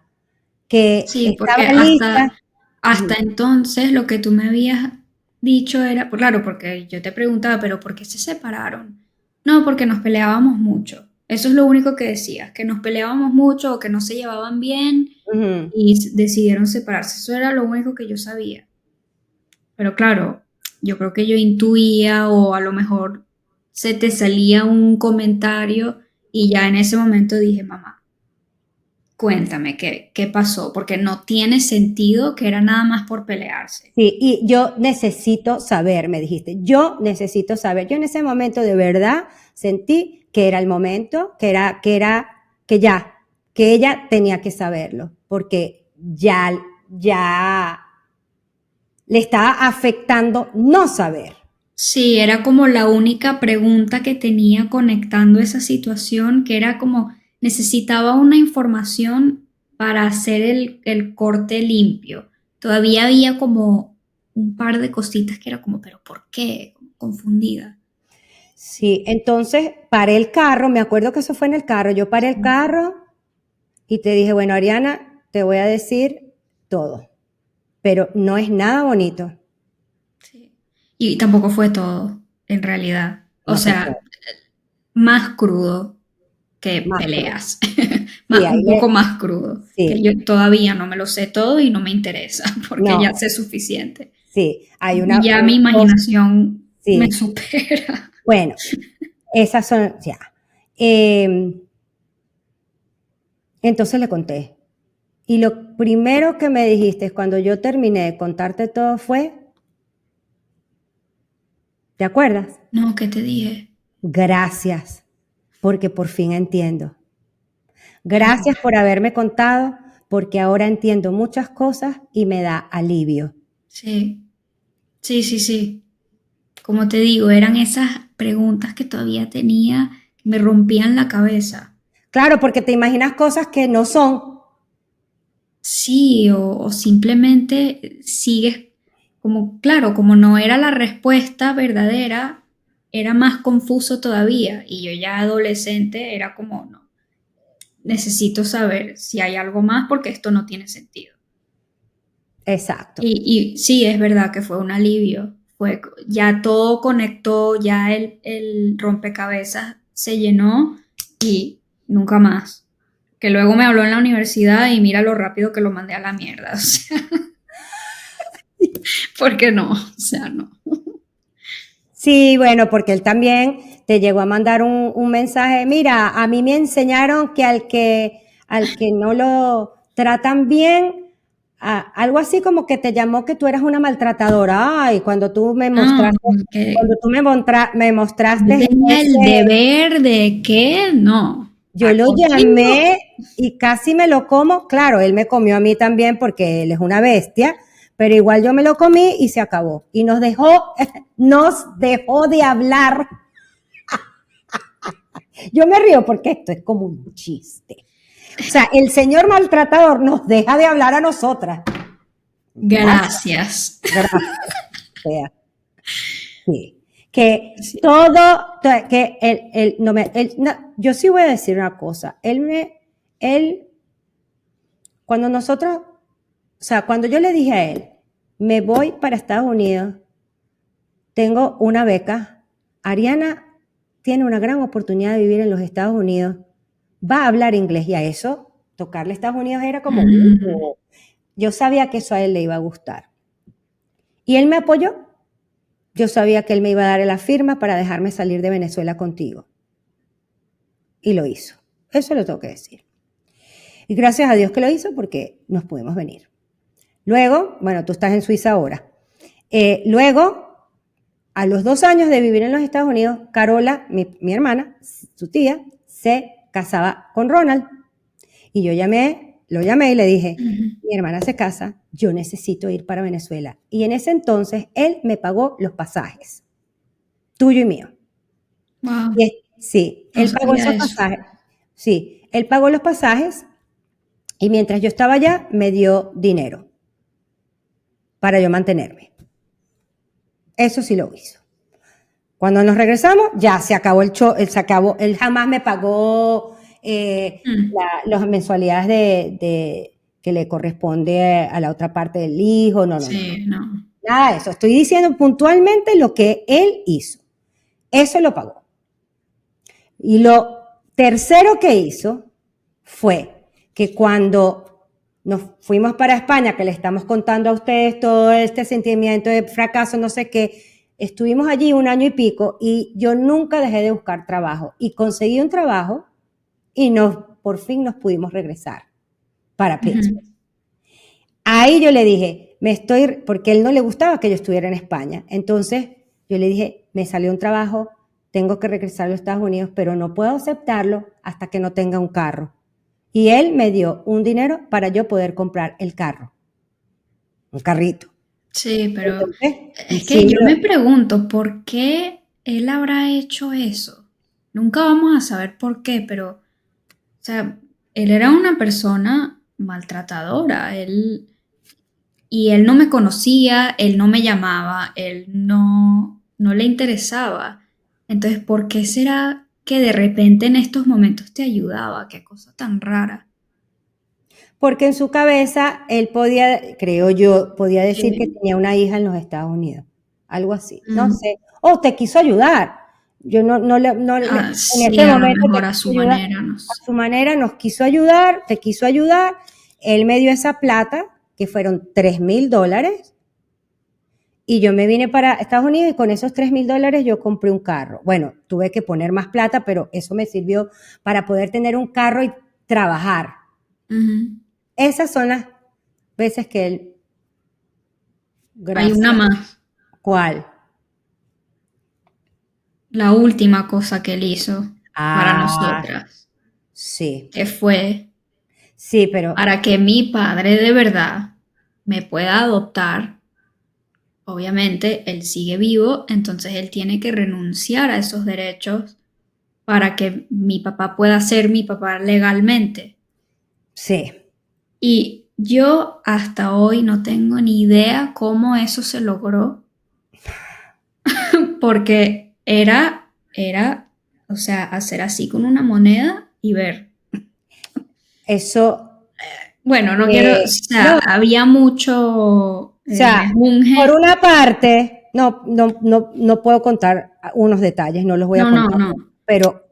que Sí, porque estaba lista. hasta entonces lo que tú me habías dicho era, pues claro, porque yo te preguntaba, pero ¿por qué se separaron? No, porque nos peleábamos mucho. Eso es lo único que decías, que nos peleábamos mucho o que no se llevaban bien Ujú. y decidieron separarse. Eso era lo único que yo sabía. Pero claro, yo creo que yo intuía o a lo mejor se te salía un comentario y ya en ese momento dije, mamá, cuéntame qué pasó, porque no tiene sentido que era nada más por pelearse. Sí, y yo necesito saber, me dijiste, yo necesito saber. Yo en ese momento de verdad sentí que era el momento, que ella tenía que saberlo, porque ya le estaba afectando no saber. Sí, era como la única pregunta que tenía conectando esa situación, que era como necesitaba una información para hacer el corte limpio. Todavía había como un par de cositas que era como, pero ¿por qué? Confundida. Sí, entonces paré el carro, me acuerdo que eso fue en el carro, yo paré el Sí. carro y te dije, bueno, Ariana, te voy a decir todo, pero no es nada bonito, Sí. Y tampoco fue todo, en realidad. O no fue sea, todo, más crudo que más crudo. peleas. Sí, Un poco más crudo. Que sí, yo todavía no me lo sé todo y no me interesa, porque ya no, sé suficiente. sí, hay Y ya mi dos, imaginación me sí, supera. bueno, esas son, ya. Eh, entonces le conté. Y lo primero que me dijiste cuando yo terminé de contarte todo fue, ¿te acuerdas? No, ¿qué te dije? Gracias, porque por fin entiendo. Gracias por haberme contado, porque ahora entiendo muchas cosas y me da alivio. Sí, sí, sí, sí. Como te digo, eran esas preguntas que todavía tenía que me rompían la cabeza. Claro, porque te imaginas cosas que no son. Sí, o simplemente sigues como, claro, como no era la respuesta verdadera, era más confuso todavía. Y yo ya adolescente era como, no, necesito saber si hay algo más porque esto no tiene sentido. Exacto. Y sí, es verdad que fue un alivio. Ya todo conectó, ya el rompecabezas se llenó y nunca más. Que luego me habló en la universidad y mira lo rápido que lo mandé a la mierda. O sea, ¿por qué no? O sea, no. Sí, bueno, porque él también te llegó a mandar un mensaje. Mira, a mí me enseñaron que al que no lo tratan bien, algo así como que te llamó que tú eras una maltratadora. Ay, No, que cuando tú me yo mostraste tenía el deber de que no. yo A lo contigo. llamé y casi me lo como. Claro, él me comió a mí también porque él es una bestia, pero igual yo me lo comí y se acabó. Y nos dejó de hablar. Yo me río porque esto es como un chiste. O sea, el señor maltratador nos deja de hablar a nosotras. Gracias, Gracias. gracias. O sea, sí. Que Sí. todo, que no me, yo sí voy a decir una cosa. Él, cuando nosotros, o sea, cuando yo le dije a él, me voy para Estados Unidos, tengo una beca, Ariana tiene una gran oportunidad de vivir en los Estados Unidos, va a hablar inglés y a eso, tocarle Estados Unidos era como, Mm, yo sabía que eso a él le iba a gustar. Y él me apoyó. Yo sabía que él me iba a dar la firma para dejarme salir de Venezuela contigo. Y lo hizo. Eso lo tengo que decir. Y gracias a Dios que lo hizo porque nos pudimos venir. Luego, bueno, tú estás en Suiza ahora. Luego, a los 2 años de vivir en los Estados Unidos, Carola, mi hermana, su tía, se casaba con Ronald. Y lo llamé y le dije, ujú. mi hermana se casa, yo necesito ir para Venezuela. Y en ese entonces, él me pagó los pasajes, tuyo y mío. Wow, Sí, no él pagó sabía esos eso. pasajes. Sí, él pagó los pasajes y mientras yo estaba allá, me dio dinero para yo mantenerme. Eso sí lo hizo. Cuando nos regresamos, ya se acabó el show, se acabó, él jamás me pagó Mm, las mensualidades que le corresponde a la otra parte del hijo, no, no, no, no. sí, no. Nada de eso. Estoy diciendo puntualmente lo que él hizo. Eso lo pagó. Y lo tercero que hizo fue que cuando nos fuimos para España, que le estamos contando a ustedes todo este sentimiento de fracaso, no sé qué, estuvimos allí 1 año y pico y yo nunca dejé de buscar trabajo y conseguí un trabajo y por fin nos pudimos regresar para Ujú. Pittsburgh. Ahí yo le dije, porque a él no le gustaba que yo estuviera en España. Entonces yo le dije, me salió un trabajo, tengo que regresar a los Estados Unidos, pero no puedo aceptarlo hasta que no tenga un carro. Y él me dio un dinero para yo poder comprar el carro, un carrito. Sí, pero Entonces, es que sí, yo me pregunto por qué él habrá hecho eso. Nunca vamos a saber por qué, pero, o sea, él era una persona maltratadora, y él no me conocía, él no me llamaba, él no le interesaba. Entonces, ¿por qué será que de repente en estos momentos te ayudaba? Qué cosa tan rara. porque en su cabeza él podía, creo yo, podía decir que Sí. tenía una hija en los Estados Unidos, algo así, no Mm. sé, o te quiso ayudar. Yo en Ah, sí, ese a lo momento te mejor a quiso su ayudar, manera, no a sé. su manera nos quiso ayudar, te quiso ayudar, él me dio esa plata, que fueron $3,000, y yo me vine para Estados Unidos y con esos $3,000 yo compré un carro. Bueno, tuve que poner más plata, pero eso me sirvió para poder tener un carro y trabajar. Ujú. Esas son las veces que él, Hay una gracias, más. ¿cuál? La última cosa que él hizo para Ah, nosotras, sí, que fue sí, pero para que mi padre de verdad me pueda adoptar. Obviamente, él sigue vivo, entonces él tiene que renunciar a esos derechos para que mi papá pueda ser mi papá legalmente. sí, Y yo hasta hoy no tengo ni idea cómo eso se logró, porque o sea, hacer así con una moneda y ver. eso, Bueno, no quiero, o sea, no, había mucho o sea, por mejunje. una parte, no puedo contar unos detalles, no los voy a No, no, contar, no. pero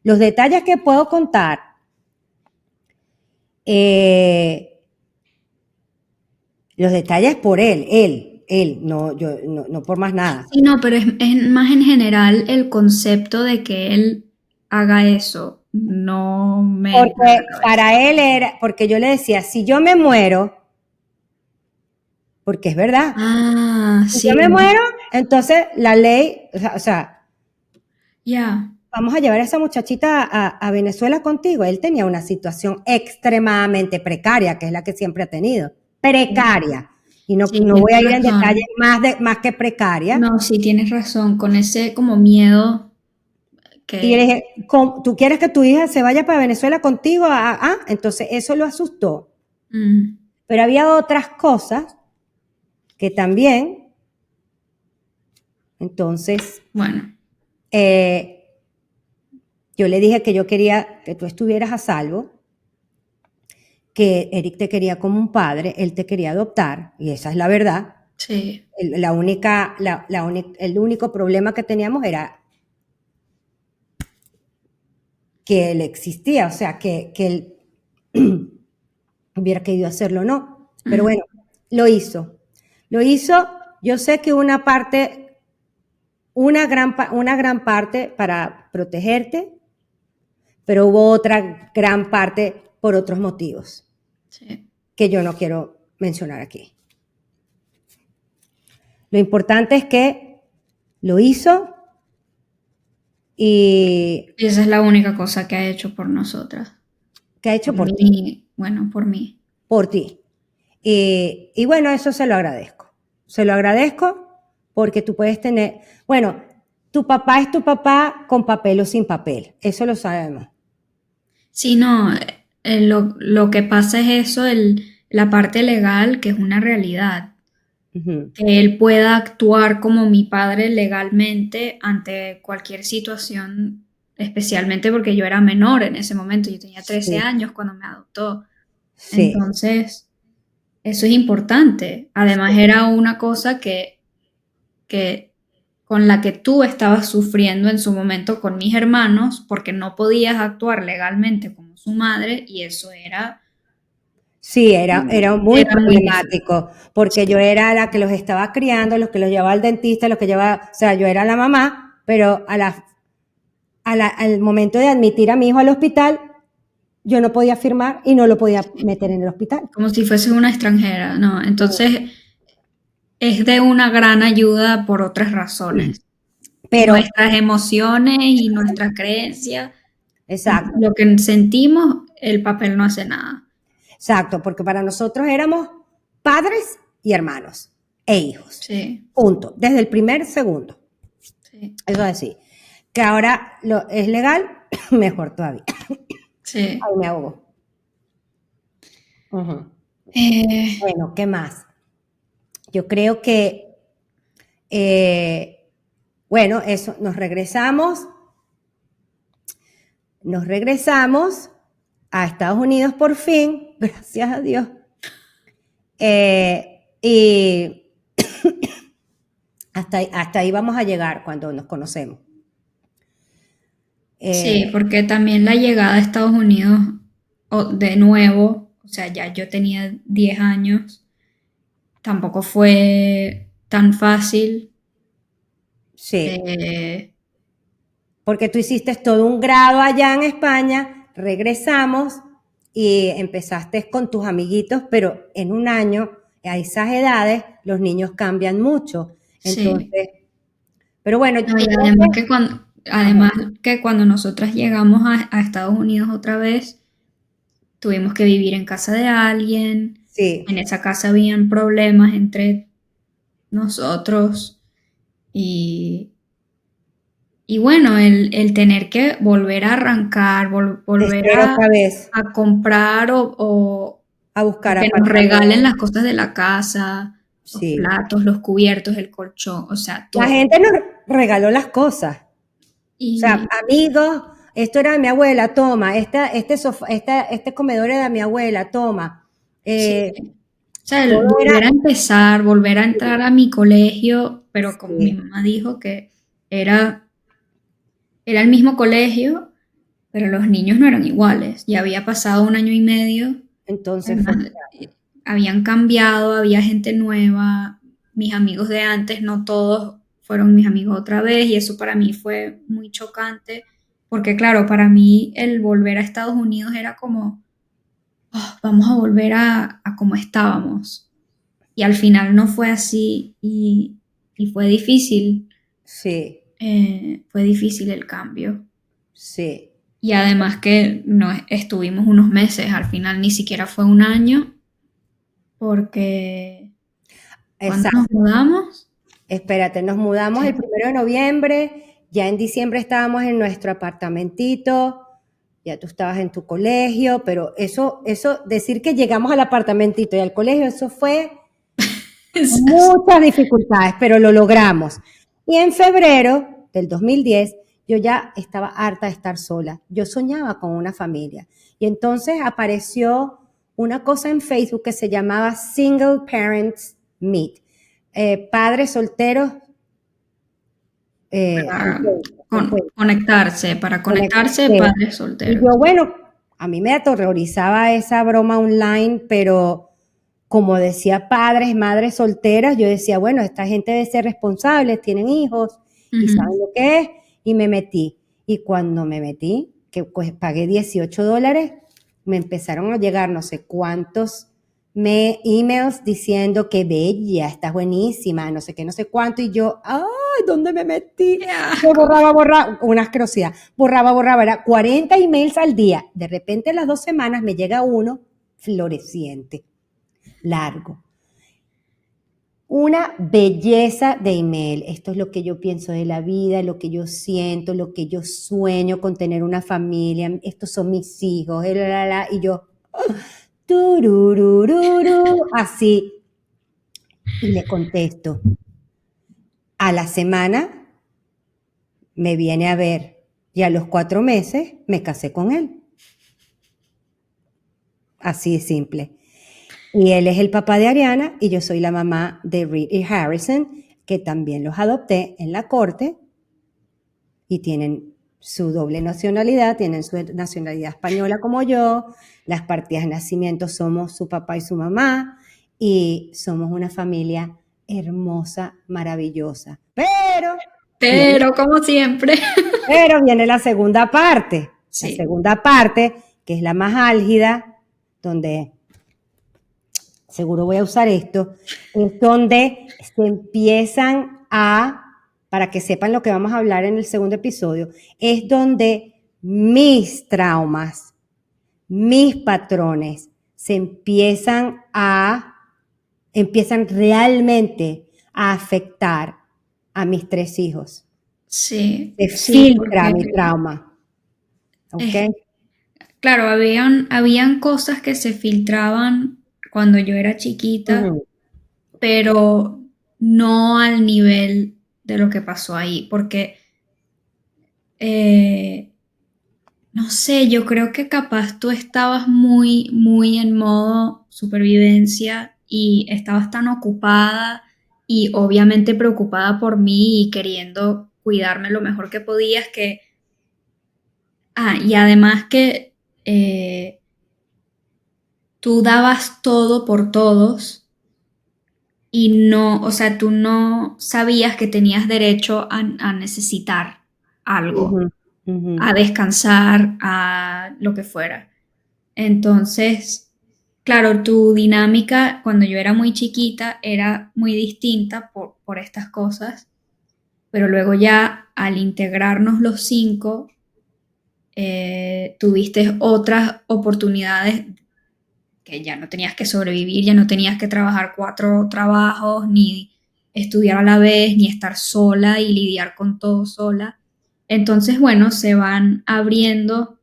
los detalles que puedo contar, eh, los detalles por él, él, no, yo, no por más nada. Sí, no, pero es más en general el concepto de que él haga eso. No me entra en la Porque cabeza. para él era, porque yo le decía, si yo me muero, porque es verdad, Ah, si yo me sí, muero, entonces la ley, o sea, ya. vamos a llevar a esa muchachita a Venezuela contigo. Él tenía una situación extremadamente precaria, que es la que siempre ha tenido. Precaria. Y no, Sí, no voy tienes a ir en detalles razón. más que precaria. No, sí, tienes razón. Con ese como miedo Y yo le que... dije, ¿tú quieres que tu hija se vaya para Venezuela contigo? Entonces eso lo asustó. mm, Pero había otras cosas que también, entonces, bueno, eh, yo le dije que yo quería que tú estuvieras a salvo, que Eric te quería como un padre, él te quería adoptar, y esa es la verdad. sí, El único problema que teníamos era que él existía, o sea, que él hubiera querido hacerlo o no. Pero mm, bueno, lo hizo. Lo hizo, yo sé que una parte, una gran parte para protegerte, pero hubo otra gran parte por otros motivos sí. que yo no quiero mencionar aquí. Lo importante es que lo hizo y Y esa es la única cosa que ha hecho por nosotras. que ha hecho Por por ti, mí, bueno, por mí. por ti. Y bueno, eso se lo agradezco. Se lo agradezco porque tú puedes tener, bueno, tu papá es tu papá con papel o sin papel, eso lo sabemos. Sí, no, lo que pasa es eso, la parte legal, que es una realidad. Ujú. Que él pueda actuar como mi padre legalmente ante cualquier situación, especialmente porque yo era menor en ese momento, yo tenía 13 Sí, años cuando me adoptó. sí, Entonces, eso es importante. Además, sí, era una cosa que con la que tú estabas sufriendo en su momento con mis hermanos, porque no podías actuar legalmente como su madre, y eso sí, era muy era muy difícil. problemático porque yo Sí, era la que los estaba criando, los que los llevaba al dentista, los que llevaba, o sea, yo era la mamá, pero al momento de admitir a mi hijo al hospital, yo no podía firmar y no lo podía meter en el hospital. como si fuese una extranjera, ¿no? Entonces, es de una gran ayuda por otras razones. Pero, Nuestras emociones y nuestras creencias, exacto, lo que sentimos, el papel no hace nada. exacto, porque para nosotros éramos padres y hermanos e hijos. Sí, Punto. Desde el primer segundo. sí, Eso es así. Que ahora es legal, mejor todavía. sí. Ay, me ahogo. Ujú. Eh, Bueno, ¿qué más? Yo creo que, bueno, eso, nos regresamos a Estados Unidos por fin, gracias a Dios. Y hasta ahí vamos a llegar cuando nos conocemos. sí, Eh, porque también la llegada a Estados Unidos, de nuevo, o sea, ya yo tenía 10 años, tampoco fue tan fácil. sí, Eh, porque tú hiciste todo un grado allá en España, regresamos y empezaste con tus amiguitos, pero en un año, a esas edades, los niños cambian mucho. sí. Entonces, pero bueno, yo No, y creo además que, que cuando, ajá, además que cuando nosotras llegamos a Estados Unidos otra vez, tuvimos que vivir en casa de alguien. sí, En esa casa habían problemas entre nosotros. Y, y bueno, el tener que volver a arrancar, de volver cero otra vez, a comprar a o buscar que nos regalen apartamento, las cosas de la casa, los sí. platos, los cubiertos, el colchón, o sea, La todo. gente nos regaló las cosas. O sea, Y amigos, esto era de mi abuela, toma, este comedor era de mi abuela, toma. sí, Eh, o sea, el todo era, volver a empezar, volver a entrar a mi colegio, pero como mi sí. mamá dijo que era, era el mismo colegio, pero los niños no eran iguales. Ya había pasado un año y medio, Entonces fue, además, habían cambiado, había gente nueva, mis amigos de antes, no todos fueron mis amigos otra vez y eso para mí fue muy chocante porque claro, para mí el volver a Estados Unidos era como, "Oh, vamos a volver a como estábamos". Y al final no fue así y Sí, fue difícil el cambio. sí, Y además que no estuvimos unos meses, al final ni siquiera fue un año, porque cuando nos exacto. mudamos, Espérate, nos mudamos el 1 de noviembre, ya en diciembre estábamos en nuestro apartamentito, ya tú estabas en tu colegio, pero eso, decir que llegamos al apartamentito y al colegio, eso fue muchas dificultades, pero lo logramos. Y en febrero del 2010, yo ya estaba harta de estar sola. Yo soñaba con una familia. Y entonces apareció una cosa en Facebook que se llamaba Single Parents Meet. Padres solteros conectarse, para conectarse conectarse. padres Y solteros. yo, bueno, a mí me aterrorizaba esa broma online, pero como decía padres, madres solteras, yo decía, bueno, esta gente debe ser responsable, tienen hijos y Ujú. saben lo que es, y me metí. Y cuando me metí, que pues pagué $18, me empezaron a llegar no sé cuántos emails diciendo que bella, estás buenísima, no sé qué, no sé cuánto, y yo, ay, ¿dónde me metí? ¡Qué Yo asco! borraba, una asquerosidad, borraba, era 40 emails al día. De repente, a las 2 semanas me llega uno floreciente, largo. Una belleza de email. Esto es lo que yo pienso de la vida, lo que yo siento, lo que yo sueño con tener una familia. Estos son mis hijos. Y yo, tururururu, así. Y le contesto. A la semana me viene a ver y a los 4 meses me casé con él. Así de simple. Y él es el papá de Ariana y yo soy la mamá de Reed y Harrison, que también los adopté en la corte y tienen su doble nacionalidad, tienen su nacionalidad española como yo, las partidas de nacimiento somos su papá y su mamá y somos una familia hermosa, maravillosa. Viene, Pero como siempre. pero viene la Sí, segunda parte, que es la más álgida, donde seguro voy a usar esto, es donde se empiezan para que sepan lo que vamos a hablar en el segundo episodio, es donde mis traumas, mis patrones se empiezan realmente a afectar a mis 3 hijos. sí, Se sí, filtra porque mi trauma, ¿ok? eh, claro, habían cosas que se filtraban cuando yo era chiquita, Ujú, pero no al nivel de lo que pasó ahí, porque eh, no sé, yo creo que capaz tú estabas muy, muy en modo supervivencia y estabas tan ocupada y obviamente preocupada por mí y queriendo cuidarme lo mejor que podías que... Ah, y además que tú dabas todo por todos y no, o sea, tú no sabías que tenías derecho a necesitar algo, ujú, ujú. a descansar, a lo que fuera. Entonces, claro, tu dinámica cuando yo era muy chiquita era muy distinta por estas cosas, pero luego ya al integrarnos los cinco, tuviste otras oportunidades que ya no tenías que sobrevivir, ya no tenías que trabajar 4 trabajos, ni estudiar a la vez, ni estar sola y lidiar con todo sola. Entonces, bueno, se van abriendo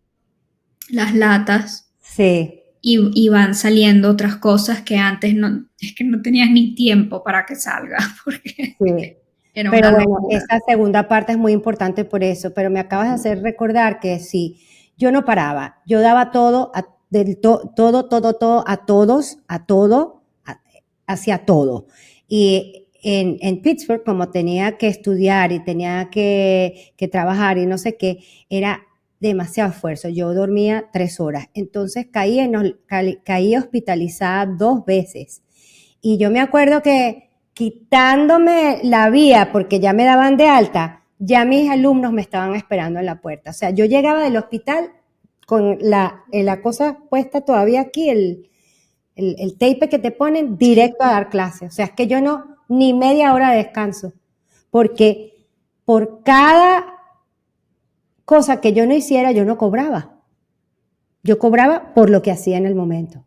las latas Sí, y van saliendo otras cosas que antes no, es que no tenías ni tiempo para que salga, porque sí. era Pero una bueno, locura. esa segunda parte es muy importante por eso, pero me acabas de hacer recordar que sí, yo no paraba, yo daba todo, todo a todos, a todo, hacia todo. Y en Pittsburgh, como tenía que estudiar y tenía que trabajar y no sé qué, era demasiado esfuerzo. Yo dormía 3 horas, entonces caí hospitalizada 2 veces. Y yo me acuerdo que quitándome la vía porque ya me daban de alta, ya mis alumnos me estaban esperando en la puerta. O sea, yo llegaba del hospital con la cosa puesta todavía aquí, el tape que te ponen directo a dar clase. O sea, es que yo no, ni media hora de descanso, porque por cada cosa que yo no hiciera, yo no cobraba. Yo cobraba por lo que hacía en el momento,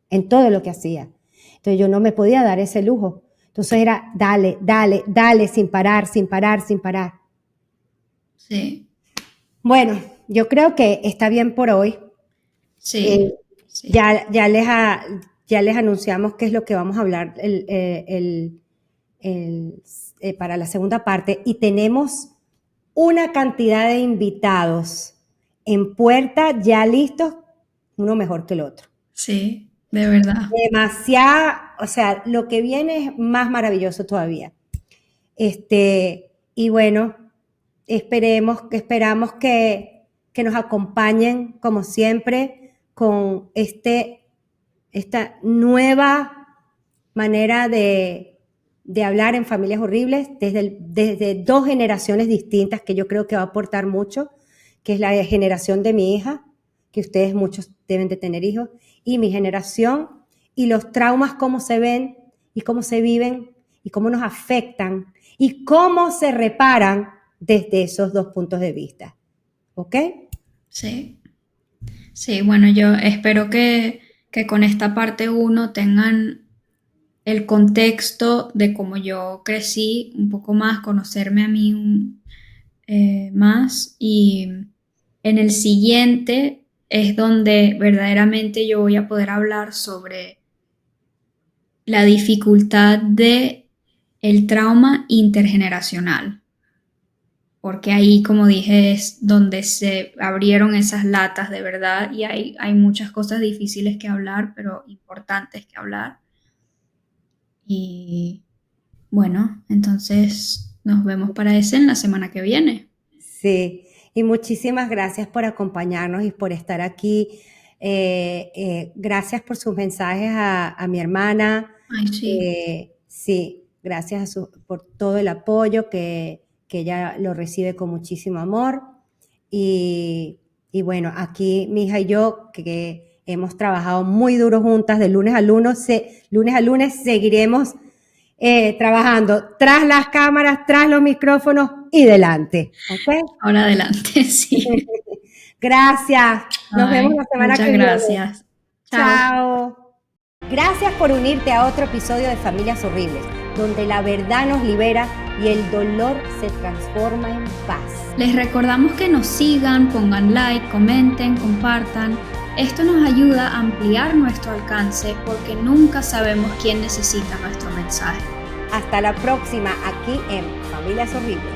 en todo lo que hacía. Entonces yo no me podía dar ese lujo. Entonces era dale, dale, dale, sin parar, sin parar, sin parar. Sí. Bueno, yo creo que está bien por hoy. Sí. Sí. Ya les anunciamos qué es lo que vamos a hablar para la segunda parte y tenemos una cantidad de invitados en puerta ya listos, uno mejor que el otro. Sí, de verdad. Demasiado, o sea, lo que viene es más maravilloso todavía. Y bueno, esperamos que nos acompañen como siempre con esta nueva manera de hablar en Familias Horribles desde 2 generaciones distintas que yo creo que va a aportar mucho, que es la generación de mi hija, que ustedes muchos deben de tener hijos, y mi generación, y los traumas cómo se ven y cómo se viven y cómo nos afectan y cómo se reparan desde esos 2 puntos de vista. ¿Ok? Sí. Sí, bueno, yo espero que con esta parte 1 tengan el contexto de cómo yo crecí, un poco más, conocerme a mí más, y en el siguiente es donde verdaderamente yo voy a poder hablar sobre la dificultad de el trauma intergeneracional, porque ahí, como dije, es donde se abrieron esas latas de verdad y hay muchas cosas difíciles que hablar, pero importantes que hablar. Y bueno, entonces nos vemos para ese en la semana que viene. Sí, y muchísimas gracias por acompañarnos y por estar aquí. Gracias por sus mensajes a mi hermana. Ay, sí. Sí, gracias por todo el apoyo que ella lo recibe con muchísimo amor. Y bueno, aquí mi hija y yo, que hemos trabajado muy duro juntas de lunes a lunes seguiremos trabajando tras las cámaras, tras los micrófonos y delante. ¿Ok? Ahora adelante, sí. Gracias. Nos vemos Ay, la semana muchas que viene. gracias. Chao. Chao. Gracias por unirte a otro episodio de Familias Horribles, donde la verdad nos libera y el dolor se transforma en paz. Les recordamos que nos sigan, pongan like, comenten, compartan. Esto nos ayuda a ampliar nuestro alcance porque nunca sabemos quién necesita nuestro mensaje. Hasta la próxima aquí en Familias Horribles.